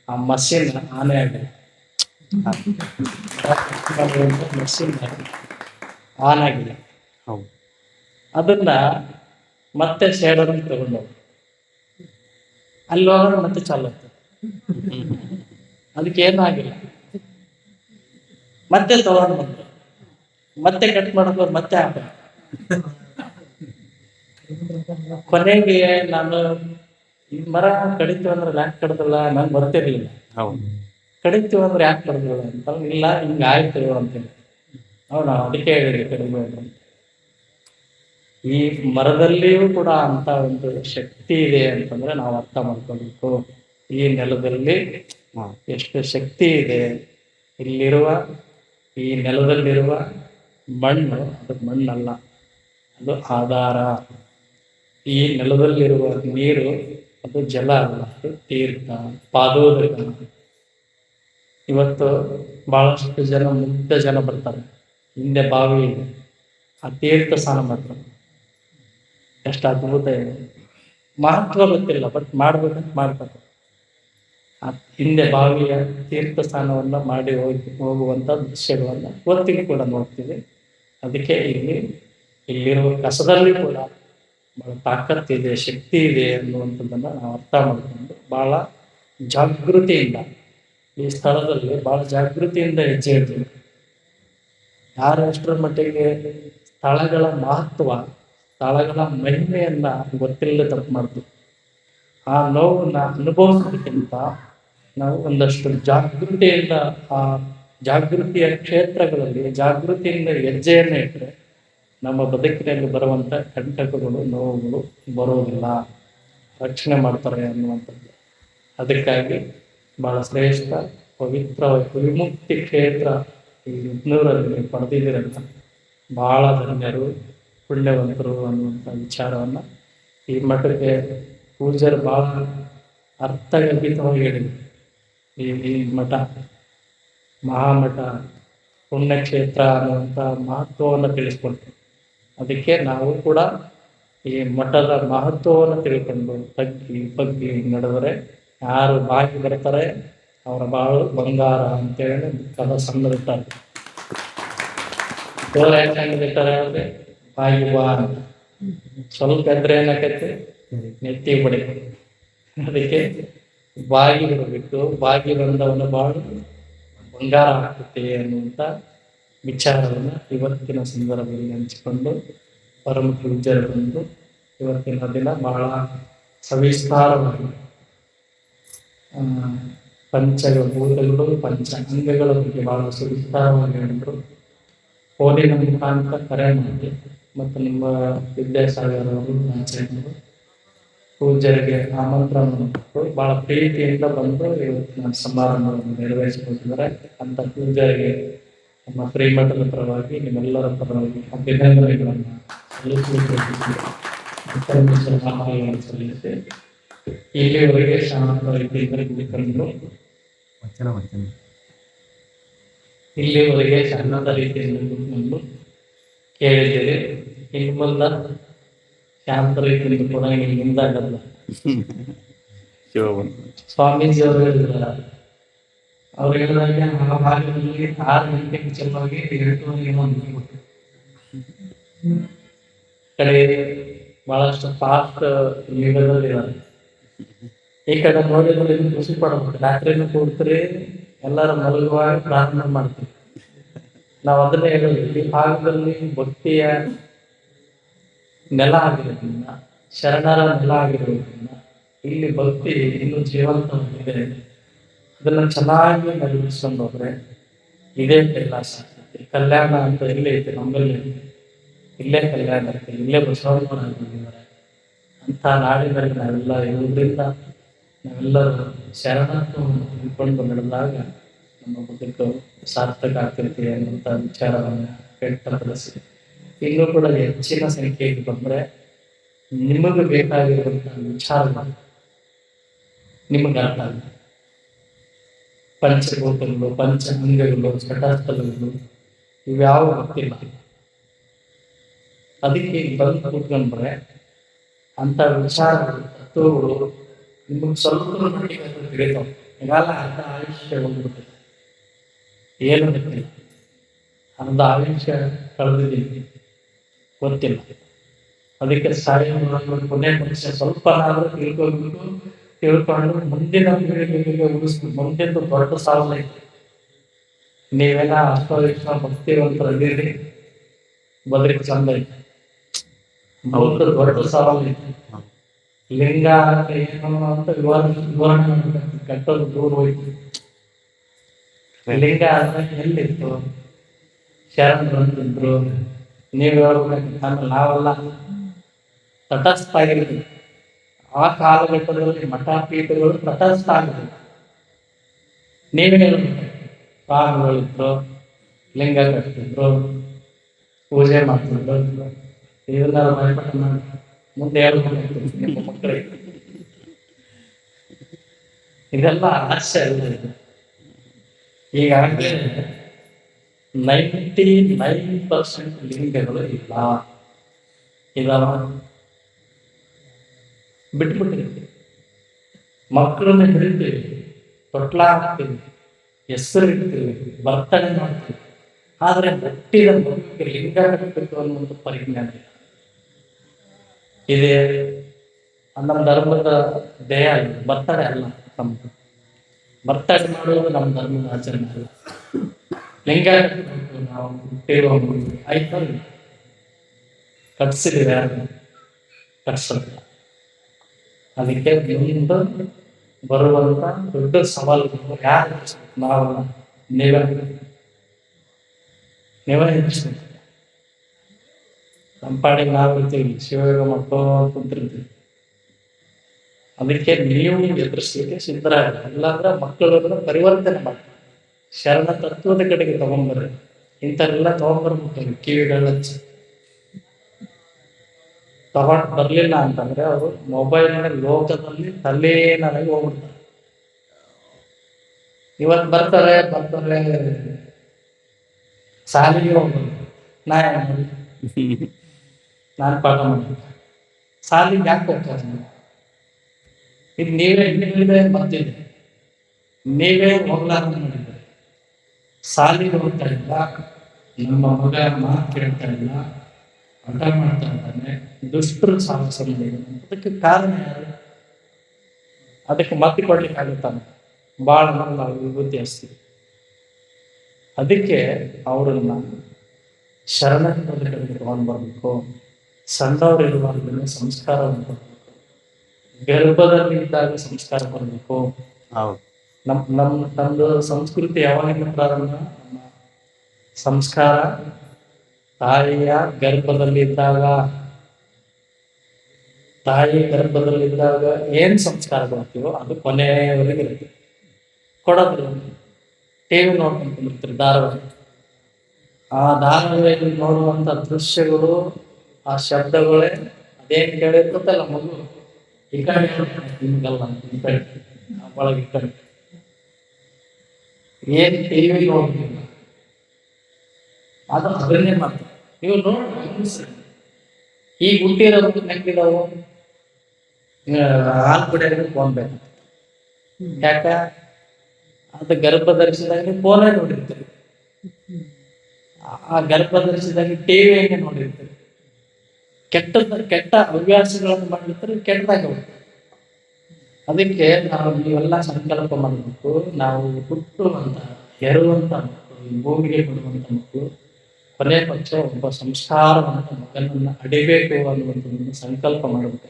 ಆ ಮಷೀನ್ ಆನೆ ಆಗಿದೆ. ಮಷೀನ್ ಆನ್ ಆಗಿದೆ. ಅದನ್ನ ಮತ್ತೆ ಶೇಡನ್ನು ತಗೊಂಡೋಗಿ ಅಲ್ಲಿ ಹೋದ್ರೆ ಮತ್ತೆ ಚಾಲು ಆಗ್ತದೆ. ಅದಕ್ಕೆ ಏನೂ ಆಗಿಲ್ಲ. ಮತ್ತೆ ತಗೊಂಡು ಬಂದ್ರು, ಮತ್ತೆ ಕಟ್ ಮಾಡೋದು, ಮತ್ತೆ ಆಗ ಕೊನೆಗೆ ನಾನು ಈ ಮರ ಕಡಿತೀವಿ ಅಂದ್ರೆ ಯಾಕೆ ಕಡ್ದಲ್ಲ ನಂಗೆ ಬರ್ತಿರ್ಲಿಲ್ಲ. ಕಡಿತೀವಿ ಅಂದ್ರೆ ಯಾಕೆ ಕಡ್ದಿಲ್ಲ ಅಂತ, ಇಲ್ಲ ಹಿಂಗೆ ಆಯ್ತು ಅಂತೇಳಿ ಹೌದಾ, ಅದಕ್ಕೆ ಹೇಳಿದೆ ಕಡಿಬೇಡ್ರಿ ಅಂತ. ಈ ಮರದಲ್ಲಿಯೂ ಕೂಡ ಅಂತ ಒಂದು ಶಕ್ತಿ ಇದೆ ಅಂತಂದ್ರೆ ನಾವು ಅರ್ಥ ಮಾಡ್ಕೊಳ್ಬೇಕು. ಈ ನೆಲದಲ್ಲಿ ಎಷ್ಟು ಶಕ್ತಿ ಇದೆ. ಇಲ್ಲಿರುವ ಈ ನೆಲದಲ್ಲಿರುವ ಮಣ್ಣು ಅದು ಮಣ್ಣಲ್ಲ, ಅದು ಆಧಾರ. ಈ ನೆಲದಲ್ಲಿರುವ ನೀರು ಅದು ಜಲ ಅಲ್ಲ, ಅದು ತೀರ್ಥ, ಪಾದೋದಕ. ಇವತ್ತು ಬಹಳಷ್ಟು ಜನ ಮುಗ್ಧ ಜನ ಬರ್ತಾರೆ, ಹಿಂದೆ ಬಾವಿ ಇದೆ, ಆ ತೀರ್ಥ ಸ್ನಾನ ಮಾಡ್ತಾರೆ. ಎಷ್ಟು ಅದ್ಭುತ ಇದೆ. ಮಹತ್ವ ಗೊತ್ತಿಲ್ಲ, ಬಟ್ ಮಾಡ್ಬೇಕಂತ ಮಾಡ್ತಾರೆ. ಆ ಹಿಂದೆ ಬಾವಿಯ ತೀರ್ಥ ಸ್ನಾನವನ್ನ ಮಾಡಿ ಹೋಗುವಂತ ದೃಶ್ಯಗಳನ್ನ ಇವತ್ತಿಗೆ ಕೂಡ ನೋಡ್ತೀವಿ. ಅದಕ್ಕೆ ಇಲ್ಲಿರುವ ಕಸದಲ್ಲಿ ಕೂಡ ಬಹಳ ತಾಕತ್ತಿದೆ, ಶಕ್ತಿ ಇದೆ ಅನ್ನುವಂಥದ್ದನ್ನ ನಾವು ಅರ್ಥ ಮಾಡಿಕೊಂಡು ಬಹಳ ಜಾಗೃತಿಯಿಂದ ಈ ಸ್ಥಳದಲ್ಲಿ ಬಹಳ ಜಾಗೃತಿಯಿಂದ ಹೆಜ್ಜೆ ಇಡ್ತೀವಿ. ಯಾರು ಎಷ್ಟರ ಮಟ್ಟಿಗೆ ಸ್ಥಳಗಳ ಮಹತ್ವ, ಸ್ಥಳಗಳ ಮಹಿಮೆಯನ್ನ ಗೊತ್ತಿಲ್ಲದೆ ತಪ್ಪು ಮಾಡ್ತೀವಿ. ಆ ನೋವನ್ನ ಅನುಭವಿಸೋದಕ್ಕಿಂತ ನಾವು ಒಂದಷ್ಟು ಜಾಗೃತಿಯಿಂದ ಆ ಜಾಗೃತಿಯ ಕ್ಷೇತ್ರಗಳಲ್ಲಿ ಜಾಗೃತಿಯಿಂದ ಹೆಜ್ಜೆಯನ್ನು ಇಟ್ಟರೆ ನಮ್ಮ ಬದುಕಿನಲ್ಲಿ ಬರುವಂಥ ಕಂಟಕಗಳು, ನೋವುಗಳು ಬರೋದಿಲ್ಲ, ರಕ್ಷಣೆ ಮಾಡ್ತಾರೆ ಅನ್ನುವಂಥದ್ದು. ಅದಕ್ಕಾಗಿ ಬಹಳ ಶ್ರೇಷ್ಠ ಪವಿತ್ರ ವಿಮುಕ್ತಿ ಕ್ಷೇತ್ರ ಈ ಯಜ್ಞೂರಲ್ಲಿ ಪಡೆದಿದ್ದೀರಲ್ಲ, ಬಹಳ ಧನ್ಯರು, ಪುಣ್ಯವಂತರು ಅನ್ನುವಂಥ ವಿಚಾರವನ್ನು ಈ ಮಠಕ್ಕೆ ಪೂಜ್ಯರು ಬಹಳ ಅರ್ಥಗರ್ಭಿತವಾಗಿ ಹೇಳಿದರು. ಈ ಮಠ ಮಹಾಮಠ ಪುಣ್ಯಕ್ಷೇತ್ರ ಅನ್ನುವಂಥ ಮಹತ್ವವನ್ನು ತಿಳಿಸ್ಕೊಡ್ತೀವಿ. ಅದಕ್ಕೆ ನಾವು ಕೂಡ ಈ ಮಠದ ಮಹತ್ವವನ್ನು ತಿಳ್ಕೊಂಡು ಬಗ್ಗಿ ನಡೆದರೆ ಯಾರು ಬಾಗಿ ಬರ್ತಾರೆ ಅವರ ಬಾಳು ಬಂಗಾರ ಅಂತೇಳಿ ಕದ ಸಣ್ಣದಿರ್ತಾರೆ. ತೋರ ಹೆಂಗಿರ್ತಾರೆ ಅಂದ್ರೆ ಬಾಗಿ ಬಾ ಅಂತ, ಸ್ವಲ್ಪ ಎದ್ರೆ ಏನಾಕೈತಿ ನೆತ್ತಿ ಬಡಿ. ಅದಕ್ಕೆ ಬಾಗಿ ಬರಬೇಕು, ಬಾಗಿ ಬಂದವನ ಬಾಳು ಬಂಗಾರ ಆಗ್ತದೆ ಅನ್ನುವಂಥ ವಿಚಾರವನ್ನು ಇವತ್ತಿನ ಸಂದರ್ಭದಲ್ಲಿ ಹಂಚಿಕೊಂಡು ಪರಮ ಪೂಜ್ಯರು ಬಂದು ಇವತ್ತಿನ ದಿನ ಬಹಳ ಸವಿಸ್ತಾರವಾಗಿ ಪಂಚಭೂತಗಳು, ಪಂಚ ಅಂಗಗಳ ಬಗ್ಗೆ ಬಹಳ ಸವಿಸ್ತಾರವಾಗಿ ಹೇಳಿದ್ರು. ಫೋನಿನ ಮುಖಾಂತರ ಕರೆ ಮಾಡಿ ಮತ್ತು ನಿಮ್ಮ ವಿದ್ಯಾಸಾಗರ್ ಅವರು ಆಚಾರ್ಯರು ಪೂಜ್ಯರಿಗೆ ಆಮಂತ್ರಣ ಕೊಟ್ಟು ಬಹಳ ಪ್ರೀತಿಯಿಂದ ಬಂದು ಇವತ್ತಿನ ಸಮಾರಂಭವನ್ನು ನೆರವೇರಿಸಿಕೊಟ್ಟಿದ್ದಾರೆ. ಅಂತ ಪೂಜ್ಯರಿಗೆ ನಮ್ಮ ಶ್ರೀಮಠದ ಪರವಾಗಿ ನಿಮ್ಮೆಲ್ಲರ ಪರವಾಗಿ ಅಭಿನಂದನೆಗಳನ್ನು ಸಲ್ಲಿಸಿ ಇಲ್ಲಿವರೆಗೆ ಶಾಂತ ರೀತಿಯಿಂದ ಕುಳಿತುಕೊಂಡು ಇಲ್ಲಿವರೆಗೆ ಶಾಂತ ರೀತಿಯಿಂದ ಕುಳಿತುಕೊಂಡು ಕೇಳಿದ್ದೀರಿ. ಇನ್ನು ಮುಂದ ಶಾಂತ ರೀತಿಯಿಂದ ಕೂಡ ಹಿಂದಾಗಲ್ಲ. ಸ್ವಾಮೀಜಿ ಅವರು ಹೇಳಿದ್ರ, ಅವ್ರು ಹೇಳಿದಾಗ ಆ ಭಾಗದಲ್ಲಿ 6 ಗಂಟೆಗೆ ಚೆಲುವಾಗಿ 8 ಕಡೆ ಬಹಳಷ್ಟು ಫಾಸ್ಟ್ ಯುಗದಲ್ಲಿದ್ದಾರೆ. ಈ ಕಡೆ ನೋಡಿದ್ರೆ ಖುಷಿ ಪಡ್ಬೇಕು, ರಾತ್ರಿನೂ ಕೂಡ್ತೀರಿ, ಎಲ್ಲರೂ ಮಲಗುವಾಗ ಪ್ರಾರ್ಥನೆ ಮಾಡ್ತೀವಿ. ನಾವು ಅದನ್ನೇ ಹೇಳೋದು, ಈ ಭಾಗದಲ್ಲಿ ಭಕ್ತಿಯ ನೆಲ ಆಗಿರೋದ್ರಿಂದ ಶರಣರ ನೆಲ ಆಗಿರುವುದರಿಂದ ಇಲ್ಲಿ ಭಕ್ತಿ ಇನ್ನೂ ಜೀವಂತವಾಗಿದೆ. ಅದನ್ನ ಚೆನ್ನಾಗಿ ನಿರ್ವಹಿಸ್ಕೊಂಡು ಹೋದ್ರೆ ಇದೇ ಕೈಲಾಸ ಆಗ್ತೈತಿ. ಕಲ್ಯಾಣ ಅಂತ ಇಲ್ಲೇ ಐತೆ ನಮ್ಮಲ್ಲಿ, ಇಲ್ಲೇ ಕಲ್ಯಾಣ ಐತೆ, ಇಲ್ಲೇ ಬಸವಣ್ಣನವರಾಗಿದ್ದಾರೆ ಅಂತ ನಾಡಿನಲ್ಲಿ ನಾವೆಲ್ಲ ಇರುವುದರಿಂದ ನಾವೆಲ್ಲರೂ ಶರಣತ್ವವನ್ನು ತಿಳ್ಕೊಂಡು ನಡೆದಾಗ ನಮ್ಮ ಬದುಕು ಸಾರ್ಥಕ ಆಗ್ತೈತಿ ಅನ್ನುವಂಥ ವಿಚಾರವನ್ನು ವ್ಯಕ್ತಪಡಿಸಿ, ಇನ್ನೂ ಕೂಡ ಹೆಚ್ಚಿನ ಸಂಖ್ಯೆಗೆ ಬಂದರೆ ನಿಮಗೆ ಬೇಕಾಗಿರುವಂತಹ ವಿಚಾರಗಳು ನಿಮಗೆ ಅರ್ಥ ಆಗುತ್ತೆ. ಪಂಚಭೂತಗಳು, ಪಂಚಲಿಂಗಗಳು, ಘಟಸ್ಥಲಗಳು ಇವ್ಯಾವ ಗೊತ್ತಿಲ್ಲ. ಅದಕ್ಕೆ ಬಂದು ಕೂತ್ಕೊಂಡ್ರೆ ಅಂತ ವಿಚಾರಗಳು, ತತ್ವಗಳು ನಿಮಗೆ ಸ್ವಲ್ಪ ಮಟ್ಟಿಗೆ ತಿಳಿತಾವೆ. ಈಗಲ್ಲ ಅರ್ಧ ಆಯುಷ್ಯ ಹೋಗ್ಬಿಡ್ತದೆ, ಏನು ಗೊತ್ತಿಲ್ಲ, ಅರ್ಧ ಆಯುಷ್ಯ ಕಳೆದಿದ್ದೀನಿ ಗೊತ್ತಿಲ್ಲ. ಅದಕ್ಕೆ ಕೊನೆ ಪಕ್ಷ ಸ್ವಲ್ಪನಾದ್ರೂ ತಿಳ್ಕೊಂಡು ಮುಂದಿನ ಪೀಳಿಗೆಗೆ ಉಳಿಸ್ಬೇಕು. ಮುಂದಿನ ದೊಡ್ಡ ಸಾವಲ್ಲ ಐತಿ. ನೀವೆಲ್ಲ ಅಷ್ಟವಿಷ್ಟ ಭಕ್ತಿವಂತರಲ್ಲಿರಿ, ಬದ್ರಿಗೆ ಚಂದ ಐತಿ. ಮುಂದೆ ದೊಡ್ಡ ಸವಾಲು ಐತಿ. ಲಿಂಗ ಏನು ಅಂತ ವಿವರಣೆ ಕಟ್ಟೋದು ದೂರ ಹೋಯ್ತು. ಲಿಂಗ ಅಂದ್ರೆ ಎಲ್ಲಿತ್ತು? ಶರಣರು ಅಂತಿದ್ರು, ನೀವು ಹೇಳ್ಬೇಕಾಗಿತ್ತು. ಆಮೇಲೆ ನಾವೆಲ್ಲ ತಟಸ್ಥ ಆಗಿರ್ತೀವಿ. ಆ ಕಾಲಘಟ್ಟದಲ್ಲಿ ಮಠ ಪೀಠಗಳು ತಟಸ್ಥ ಆಗಿರ್ಬೇಕು. ನೀವೇ ಹೇಳ್ಬೇಕು, ಸ್ವಾಮಿಗಳಿದ್ರು, ಲಿಂಗ ಕಟ್ತಿದ್ರು, ಪೂಜೆ ಮಾಡ್ತಿದ್ರು. ಇದನ್ನ ಭಯಪಟ್ಟ ಮಾಡಿ ಮುಂದೆ ಹೇಳ್ಬೇಕಾಗ್ತದೆ ನಿಮ್ಮ ಮಕ್ಕಳಿಗೆ. ಇದೆಲ್ಲ ಹಾಸ್ಯ ಅಲ್ಲ ಇದು. ಈಗಾಗಲೇ 99% ಲಿಂಗಗಳು ಇಲ್ಲ, ಇದಾವ ಬಿಟ್ಬಿಟ್ಟಿರ್ತೀವಿ. ಮಕ್ಕಳನ್ನ ಹಿಡಿತೀವಿ, ತೊಟ್ಲ ಹಾಕ್ತೀವಿ, ಹೆಸರು ಇಡ್ತೀವಿ, ಬರ್ತಡೇ ಮಾಡ್ತೀವಿ. ಆದರೆ ಹುಟ್ಟಿದ ಮಗುವಿಗೆ ಲಿಂಗ ಕಟ್ಟಬೇಕು ಅನ್ನುವಂಥ ಪರಿಜ್ಞಾನ ಇಲ್ಲ. ಇದೇ ನಮ್ಮ ಧರ್ಮದ ದೇಹ ಅಲ್ಲ, ಬರ್ತಡೇ ಅಲ್ಲ. ನಮ್ದು ಬರ್ತಡೇ ಮಾಡುವುದು ನಮ್ಮ ಧರ್ಮದ ಆಚರಣೆ ಅಲ್ಲ. ಲಿಂಗ ಕಟ್ಟಬೇಕು ನಾವು ಹುಟ್ಟಿರುವ ಮಗು ಆಯ್ತು, ಕಟ್ಸಿದ್ದೀವಿ, ಯಾರು ಕಟ್ಸೋದು. ಅದಕ್ಕೆ ಮುಂದೆ ಬರುವಂತ ದೊಡ್ಡ ಸವಾಲುಗಳು ಯಾರು ನಾವಲ್ಲ, ನೀವೇ ಹೆಚ್ಚಿಸ್ಬೇಕು. ನಮ್ಮ ಪಾಡಿಗೆ ನಾವು ಇರ್ತೀವಿ, ಶಿವಯೋಗ ಮಾಡ್ಕೊಂಡು ಕುಂತಿರ್ತೀವಿ. ಅದಕ್ಕೆ ನೀವು ಎದುರಿಸ್ಲಿಕ್ಕೆ ಸಿದ್ಧರಾಗ. ಇಲ್ಲಾಂದ್ರೆ ಮಕ್ಕಳನ್ನ ಪರಿವರ್ತನೆ ಮಾಡಿ ಶರಣ ತತ್ವದ ಕಡೆಗೆ ತಗೊಂಡ್ಬರ್ರಿ. ಇಂಥವೆಲ್ಲ ತಗೊಂಡ್ಬರ್ಬೇಕು. ಕಿವಿಗಳು ಹಚ್ಚಿ ತಗೊಂಡು ಬರ್ಲಿಲ್ಲ ಅಂತಂದ್ರೆ ಅವರು ಮೊಬೈಲಿನ ಲೋಕದಲ್ಲಿ ತಲೆನಾಗಿ ಹೋಗ್ಬಿಡ್ತಾರೆ. ಇವತ್ತು ಬರ್ತಾರೆ ಸಾಲಿಗೆ ಹೋಗ್ಬೋದು. ನಾನು ಪಾಠ ಮಾಡಿ ಸಾಲಿಗೆ ಯಾಕೆ ಹೋಗ್ತಾರೆ? ಇದು ನೀವೇ ಬರ್ತಿದ್ದೆ, ನೀವೇ ಹೋಗ್ಲಾರ್ದು ಮಾಡಿದ್ರೆ. ಸಾಲಿಗೆ ಹೋಗ್ತಾ ಇಲ್ಲ, ನಮ್ಮ ಮಗ ಮಾತು ಕೇಳ್ತಾ ಇಲ್ಲ, ಹಠ ಮಾಡ್ತಾ ಇದ್ದಾನೆ, ದುಷ್ಟರು ಸಾಹಸ ಮಾಡಿದ್ದಾನೆ. ಅದಕ್ಕೆ ಕಾರಣ ಯಾರು? ಅದಕ್ಕೆ ಮದ್ದು ಕೊಡ್ಲಿಕ್ಕೆ ಆಗುತ್ತಾನೆ. ಭಾಳ ನಾವು ವಿಭೂತಿ ಹಚ್ತೀವಿ. ಅದಕ್ಕೆ ಅವ್ರನ್ನ ಶರಣತ್ವದ ಕಡೆಗೆ ತಗೊಂಡು ಬರಬೇಕು. ಸಣ್ಣವ್ರು ಇರುವಾಗಲೇ ಸಂಸ್ಕಾರ ಬರಬೇಕು. ಗರ್ಭದಲ್ಲಿ ಇದ್ದಾಗ ಸಂಸ್ಕಾರ ಬರಬೇಕು. ನಮ್ದು ಸಂಸ್ಕೃತಿ ಯಾವಾಗಿಂದ ಪ್ರಾರಂಭ? ನಮ್ಮ ಸಂಸ್ಕಾರ ತಾಯಿಯ ಗರ್ಭದಲ್ಲಿದ್ದಾಗ ಏನ್ ಸಂಸ್ಕಾರ ಬರ್ತೀವೋ ಅದು ಕೊನೆಯವರೆಗೆ ಇರುತ್ತೆ. ಕೊಡೋದಿಲ್ಲ. ಟಿವಿ ನೋಡ್ಕೊಂಡು ಕುಂದಿರ್ತೀರಿ, ಧಾರಾವಾಹಿ. ಆ ಧಾರಾವಾಹಿಯಲ್ಲಿ ನೋಡುವಂತ ದೃಶ್ಯಗಳು, ಆ ಶಬ್ದಗಳೇ ಅದೇನು ಕೇಳಿರ್ತಲ್ಲ ಮಗು, ಈ ಕಡೆ ನಿಮ್ಗಲ್ಲ, ಈ ಕಡೆ ಒಳಗೆ ಈ ಕಡೆ ಏನ್ ಟಿವಿ ನೋಡ್ತೀವಿ ಅದು ಅದನ್ನೇ ಮಾಡ್ತಾರೆ. ನೀವು ನೋಡಿ ಈಗ ಹುಟ್ಟಿರೋದು ಹೆಂಗಿದಾವು, ಹಾಲು ಕುಡಿಯೋದು ಫೋನ್ ಬೇಕು. ಯಾಕ? ಅದು ಗರ್ಭ ಧರಿಸಿದಾಗ ಫೋನೇ ನೋಡಿರ್ತೀವಿ. ಆ ಗರ್ಭ ಧರಿಸಿದಾಗ ಟಿವಿ ಹೆಂಗೆ ನೋಡಿರ್ತೀವಿ. ಕೆಟ್ಟ ಹವ್ಯಾಸಗಳನ್ನು ಮಾಡಿರ್ತಾರೆ, ಕೆಟ್ಟದಾಗ ಹೋಗ್ತಾರೆ. ಅದಕ್ಕೆ ನೀವೆಲ್ಲ ಸಂಕಲ್ಪ ಮಾಡಬೇಕು. ನಾವು ಹುಟ್ಟುವಂತ ಹೆರುವಂತ ಮಕ್ಕಳು, ಭೂಮಿಗೆ ಬರುವಂತ ಮಕ್ಕಳು ಕೊನೆ ಪಕ್ಷ ಒಬ್ಬ ಸಂಸ್ಕಾರವಂತ ಮಗನನ್ನ ಅಡಿಬೇಕು ಅನ್ನುವಂಥದ್ದನ್ನು ಸಂಕಲ್ಪ ಮಾಡಬೇಕು.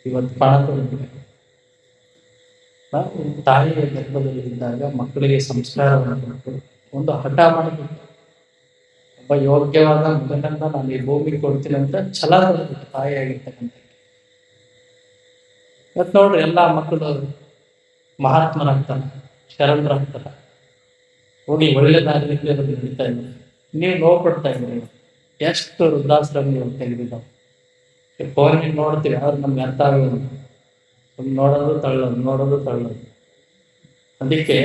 ಇವತ್ತು ಪಣ ತೊಡಗಿದೆ. ತಾಯಿಯ ಗರ್ಭದಲ್ಲಿ ಇದ್ದಾಗ ಮಕ್ಕಳಿಗೆ ಸಂಸ್ಕಾರವನ್ನು ಕೊಟ್ಟು ಒಂದು ಹಠ ಮಾಡಬೇಕು. ಒಬ್ಬ ಯೋಗ್ಯವಾದ ಮಗನನ್ನ ನಾನು ಈ ಭೂಮಿಗೆ ಕೊಡ್ತೀನಿ ಅಂತ ಛಲ ತೊಡಬೇಕು ತಾಯಿ ಆಗಿರ್ತಕ್ಕಂಥ. ಇವತ್ತು ನೋಡ್ರಿ ಎಲ್ಲಾ ಮಕ್ಕಳು ಮಹಾತ್ಮರಾಗ್ತಾರೆ, ಶರಣರಾಗ್ತಾರ, ಹೋಗಿ ಒಳ್ಳೆ ದಾರಿಯಲ್ಲಿ ಅದನ್ನು ನಡೀತಾ ಇದ್ದಾರೆ. ನೀವು ನೋವು ಪಡ್ತಾ ಇದ್ದೀರಿ. ಎಷ್ಟು ವೃದ್ಧಾಶ್ರಮಗಳು ತೆಗೆದಿದ್ದಾವೆ. ಫೋನಿಗೆ ನೋಡ್ತೀವಿ, ಆದ್ರೆ ನಮ್ಗೆ ಅರ್ಥ ಆಗೋದು ನೋಡೋದು ತಳ್ಳೋದು, ನೋಡೋದು ತಳ್ಳೋದು. ಅದಕ್ಕೆ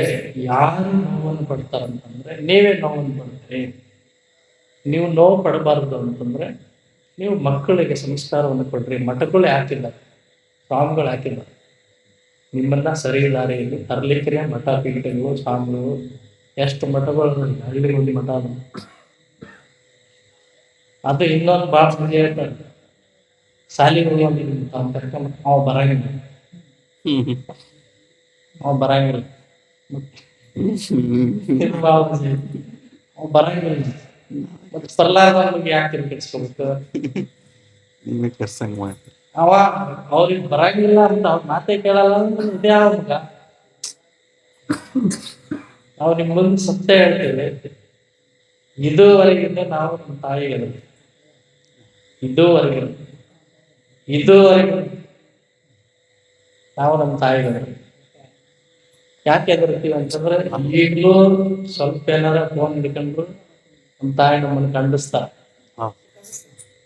ಯಾರು ನೋವನ್ನು ಪಡ್ತಾರಂತಂದ್ರೆ ನೀವೇ ನೋವನ್ನು ಪಡ್ತೀರಿ. ನೀವು ನೋವು ಪಡಬಾರ್ದು ಅಂತಂದ್ರೆ ನೀವು ಮಕ್ಕಳಿಗೆ ಸಂಸ್ಕಾರವನ್ನು ಕೊಡ್ರಿ. ಮಠಗಳು ಹಾಕಿದ್ದಾರೆ, ಸ್ವಾಮಿಗಳು ಹಾಕಿದ್ದಾರೆ, ನಿಮ್ಮನ್ನ ಸರಿ ದಾರಿಯಲ್ಲಿ ತರಲಿಕ್ಕೆ ಮಠ ಪೀಠಗಳು, ಸ್ವಾಮಿಗಳು. ಎಷ್ಟು ಮಠಗಳು ಹಳ್ಳಿಗೊಂದು ಮಠ ಅದು. ಅದು ಇನ್ನೊಂದು ಭಾಳ ಮಂದಿ ಹೇಳ್ತಾರೆ, ಶಾಲೆಗೆ ಅಂತ ಕರ್ಕೊಂಡು ಅವ ಬರಂಗಿಲ್ಲ, ಅವ ಬರಂಗಿಲ್ಲ, ಅವ ಬರಂಗಿಲ್ಲ. ಮತ್ತೆ ಬರ್ಲಾರ್ದವ್ರಿಗೆ ಯಾಕೆ ಕೆಡಿಸ್ಕೋಬೇಕು? ಅವ ಅವ್ರಿಗೆ ಬರಂಗಿಲ್ಲ ಅಂತ ಅವ್ರ ಮಾತೇ ಕೇಳಲ್ಲ ಅಂದ್ರೆ ಇದೇ ಮಗ. ನಾವು ನಿಮ್ ಮುಂದೆ ಸತ್ಯ ಹೇಳ್ತೇವೆ. ಇದುವರೆಗಿಂದ ನಾವು ನಮ್ಮ ತಾಯಿಗಳು ಇದುವರೆಗೆ ನಾವು ನಮ್ಮ ತಾಯಿಗಳು ಯಾಕೆ ಎದುರ್ತೀವಿ ಅಂತಂದ್ರೆ ಈಗಲೂ ಸ್ವಲ್ಪ ಏನಾರ ಫೋನ್ ಹಿಡ್ಕೊಂಡ್ರು ನಮ್ಮ ತಾಯಿ ನಮ್ಮನ್ನು ಖಂಡಿಸ್ತಾರೆ,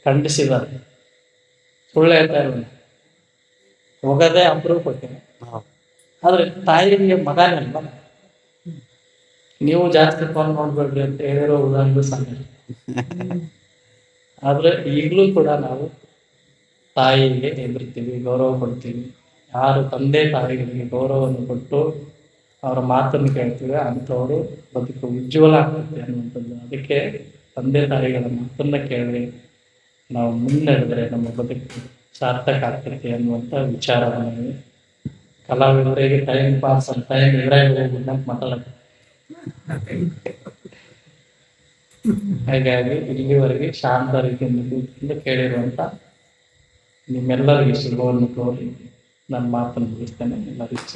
ಖಂಡಿಸಿದ್ದಾರೆ. ಸುಳ್ಳು ಹೇಳ್ತಾ ಇರೋದು ಹೋಗೋದೇ ಅಪರೂಪಕ್ಕೆ. ಆದ್ರೆ ತಾಯಿಗೆ ಮಗನಲ್ಲ. ನೀವು ಜಾಸ್ತಿ ಫೋನ್ ನೋಡ್ಬೇಡ್ರಿ ಅಂತ ಹೇಳಿರೋ ಉದಾಹರಣೆ ಸಂಗತಿ. ಆದ್ರೆ ಈಗಲೂ ಕೂಡ ನಾವು ತಾಯಿಗೆ ಹೆದರ್ತೀವಿ, ಗೌರವ ಕೊಡ್ತೀವಿ. ಯಾರು ತಂದೆ ತಾಯಿಗಳಿಗೆ ಗೌರವವನ್ನು ಕೊಟ್ಟು ಅವರ ಮಾತನ್ನು ಕೇಳ್ತೀವಿ ಅಂಥವರು ಬದುಕು ಉಜ್ವಲ ಆಗ್ತದೆ ಅನ್ನುವಂಥದ್ದು. ಅದಕ್ಕೆ ತಂದೆ ತಾಯಿಗಳ ಮಾತನ್ನ ಕೇಳಿ ನಾವು ಮುನ್ನಡೆದ್ರೆ ನಮ್ಮ ಬದುಕು ಸಾರ್ಥಕ ಆಗ್ತೈತಿ ಅನ್ನುವಂಥ ವಿಚಾರವನ್ನು ಕಲಾವಿದರಿಗೆ ಟೈಮ್ ಪಾಸ್ ಅಂತ ಟೈಮ್ ಇದ್ರಾಗ ಮಾತಾಡಕ್ಕೆ. ಹಾಗಾಗಿ ಇಲ್ಲಿವರೆಗೆ ಶಾಂತ ರೀತಿಯಿಂದ ಕೇಳಿರುವಂತ ನಿಮ್ಮೆಲ್ಲರಿಗೆ ಶುಭವನ್ನು ಕೋರಿ ನನ್ನ ಮಾತನ್ನು ಮುಗಿಸ್ತೇನೆ. ಎಲ್ಲರಿಗೂ